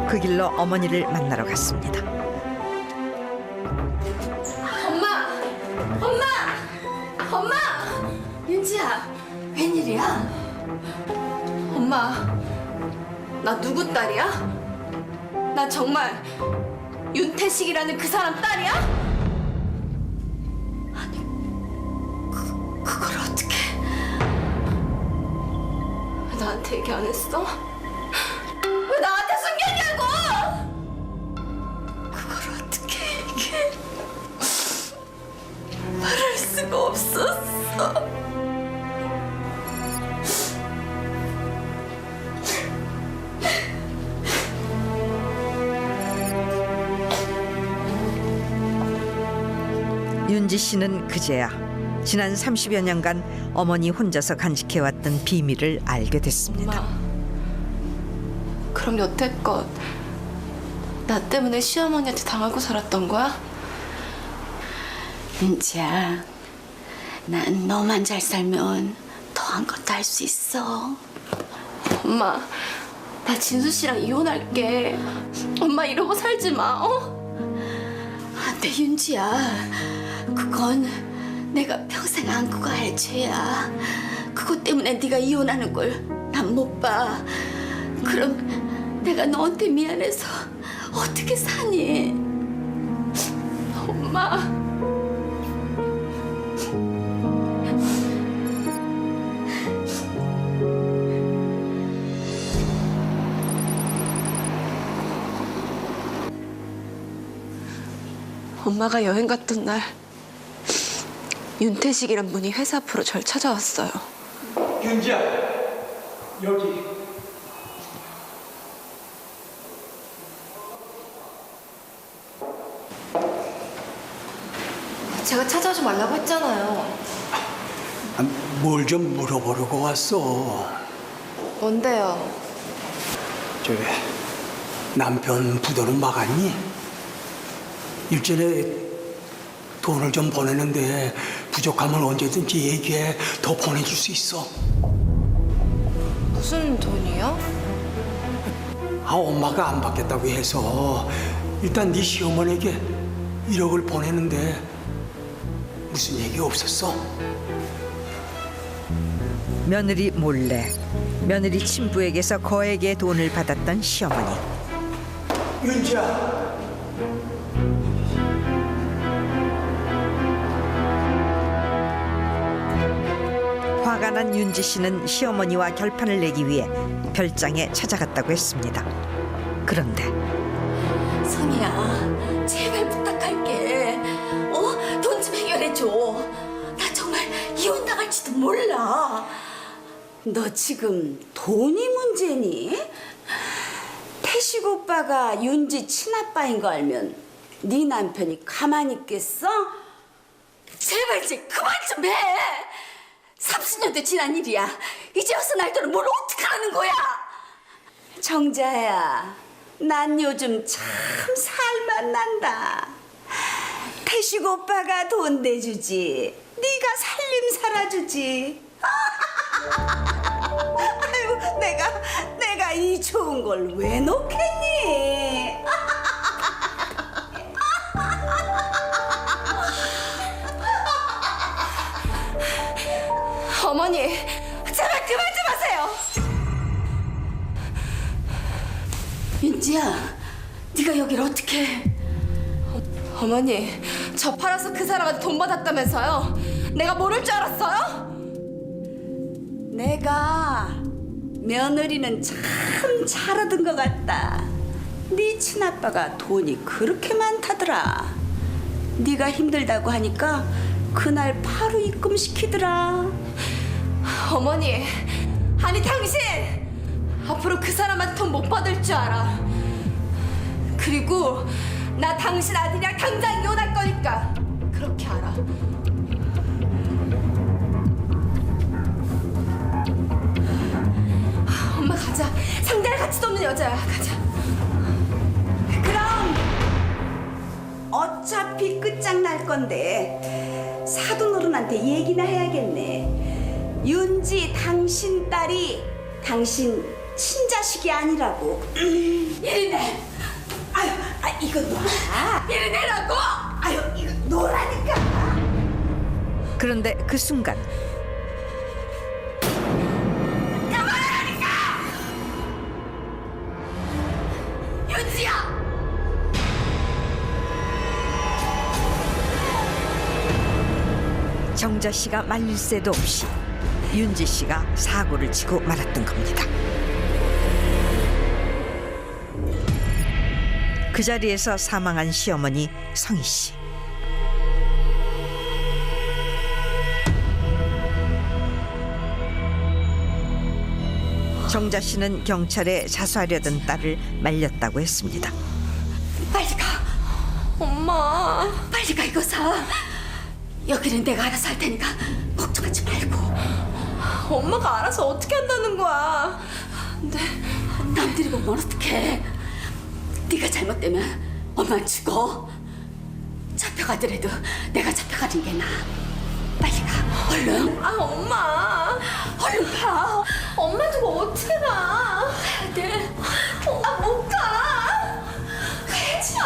그 길로 어머니를 만나러 갔습니다. 엄마! 엄마! 엄마! 윤지야, 웬일이야? 엄마, 나 누구 딸이야? 나 정말 윤태식이라는 그 사람 딸이야? 아니, 그걸 어떻게? 왜 나한테 얘기 안 했어? 왜 나한테 숨겼냐고! 그걸 어떻게 얘기해? 말할 수가 없었어. 윤지 씨는 그제야 지난 30여 년간 어머니 혼자서 간직해왔던 비밀을 알게 됐습니다. 엄마, 그럼 여태껏 나 때문에 시어머니한테 당하고 살았던 거야? 윤지야, 난 너만 잘 살면 더한 것도 할 수 있어. 엄마, 나 진수 씨랑 이혼할게. 엄마 이러고 살지 마. 안 돼, 윤지야. 그건 내가 평생 안고 갈 죄야. 그것 때문에 네가 이혼하는 걸 난 못 봐. 그럼 내가 너한테 미안해서 어떻게 사니? 엄마. 엄마가 여행 갔던 날 윤태식이란 분이 회사 앞으로 절 찾아왔어요. 윤지야, 여기. 제가 찾아오지 말라고 했잖아요. 뭘 좀 물어보려고 왔어. 뭔데요? 저 남편 부도는 막았니? 일전에 돈을 좀 보내는데 부족하면 언제든지 얘기해. 더 보내줄 수 있어. 무슨 돈이요? 엄마가 안 받겠다고 해서 일단 네 시어머니에게 1억을 보내는데 무슨 얘기 없었어? 며느리 몰래 며느리 친부에게서 거액의 돈을 받았던 시어머니. 윤지야. 화가 난 윤지 씨는 시어머니와 결판을 내기 위해 별장에 찾아갔다고 했습니다. 그런데 성희야, 제발 부탁할게. 돈 좀 해결해줘. 나 정말 이혼 나갈지도 몰라. 너 지금 돈이 문제니? 태식 오빠가 윤지 친아빠인 거 알면 네 남편이 가만히 있겠어? 제발 이제 그만 좀 해. 30년도 지난 일이야. 이제 와서 날더러 뭘 어떡하라는 거야? 정자야, 난 요즘 참 살만 난다. 태식 오빠가 돈 내주지, 네가 살림 살아주지. 아유, 내가 이 좋은 걸 왜 놓겠니? 어머니, 제발 그만 좀 하세요. 윤지야, 네가 여길 어떻게 해? 어머니, 저 팔아서 그 사람한테 돈 받았다면서요? 내가 모를 줄 알았어요? 내가 며느리는 참 잘하던 것 같다. 네 친아빠가 돈이 그렇게 많다더라. 네가 힘들다고 하니까 그날 바로 입금시키더라. 어머니, 아니 당신 앞으로 그 사람한테 돈 못 받을 줄 알아. 그리고 나 당신 아들이랑 당장 이혼할 거니까 그렇게 알아. 엄마 가자. 상대할 가치도 없는 여자야. 가자. 그럼 어차피 끝장날 건데 사돈어른한테 얘기나 해야겠네. 윤지 당신 딸이 당신 친자식이 아니라고. 이리네. 아유, 이거 놔. 이리내라고. 아유, 이거 놓으라니까. 그런데 그 순간 그만하라니까. 윤지야. 정자 씨가 말릴 새도 없이 윤지 씨가 사고를 치고 말았던 겁니다. 그 자리에서 사망한 시어머니 성희 씨. 정자 씨는 경찰에 자수하려던 딸을 말렸다고 했습니다. 빨리 가. 엄마. 빨리 가. 이거 사. 여기는 내가 알아서 할 테니까 걱정하지 말고. 엄마가 알아서 어떻게 한다는 거야. 근데 남들이 보면 어떡해. 네가 잘못되면 엄마 죽어. 잡혀가더라도 내가 잡혀가는 게 나아. 빨리 가. 얼른. 아, 엄마. 얼른 가. 엄마 두고 어떻게 가? 가야 돼. 아, 못 가. 가야지 마.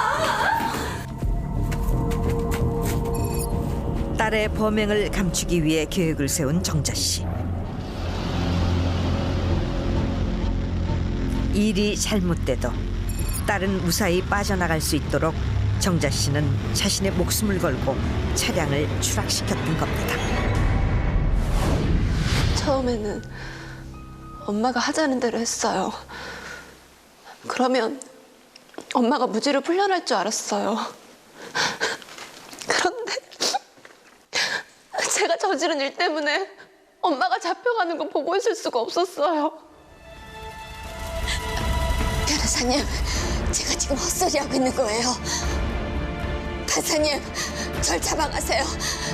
딸의 범행을 감추기 위해 계획을 세운 정자 씨. 일이 잘못돼도 딸은 무사히 빠져나갈 수 있도록 정자 씨는 자신의 목숨을 걸고 차량을 추락시켰던 겁니다. 처음에는 엄마가 하자는 대로 했어요. 그러면 엄마가 무지로 풀려날 줄 알았어요. 그런데 제가 저지른 일 때문에 엄마가 잡혀가는 거 보고 있을 수가 없었어요. 변호사님, 제가 지금 헛소리하고 있는 거예요. 판사님, 절 잡아가세요.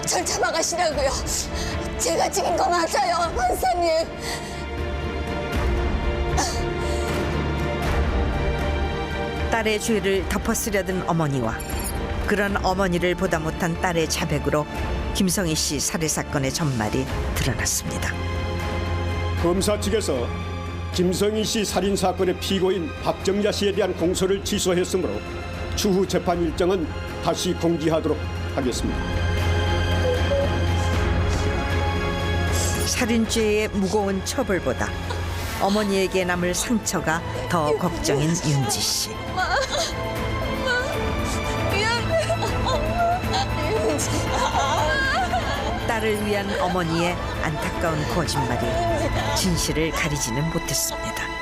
절 잡아가시라고요. 제가 찍은 거 맞아요, 판사님. 딸의 죄를 덮어쓰려던 어머니와 그런 어머니를 보다 못한 딸의 자백으로 김성희 씨 살해 사건의 전말이 드러났습니다. 검사 측에서 김성희 씨 살인 사건의 피고인 박정자 씨에 대한 공소를 취소했으므로 추후 재판 일정은 다시 공지하도록 하겠습니다. 살인죄의 무거운 처벌보다 어머니에게 남을 상처가 더 걱정인 윤지 씨. 미안해, 엄마. 딸을 위한 어머니의 안타까운 거짓말이 진실을 가리지는 못했습니다.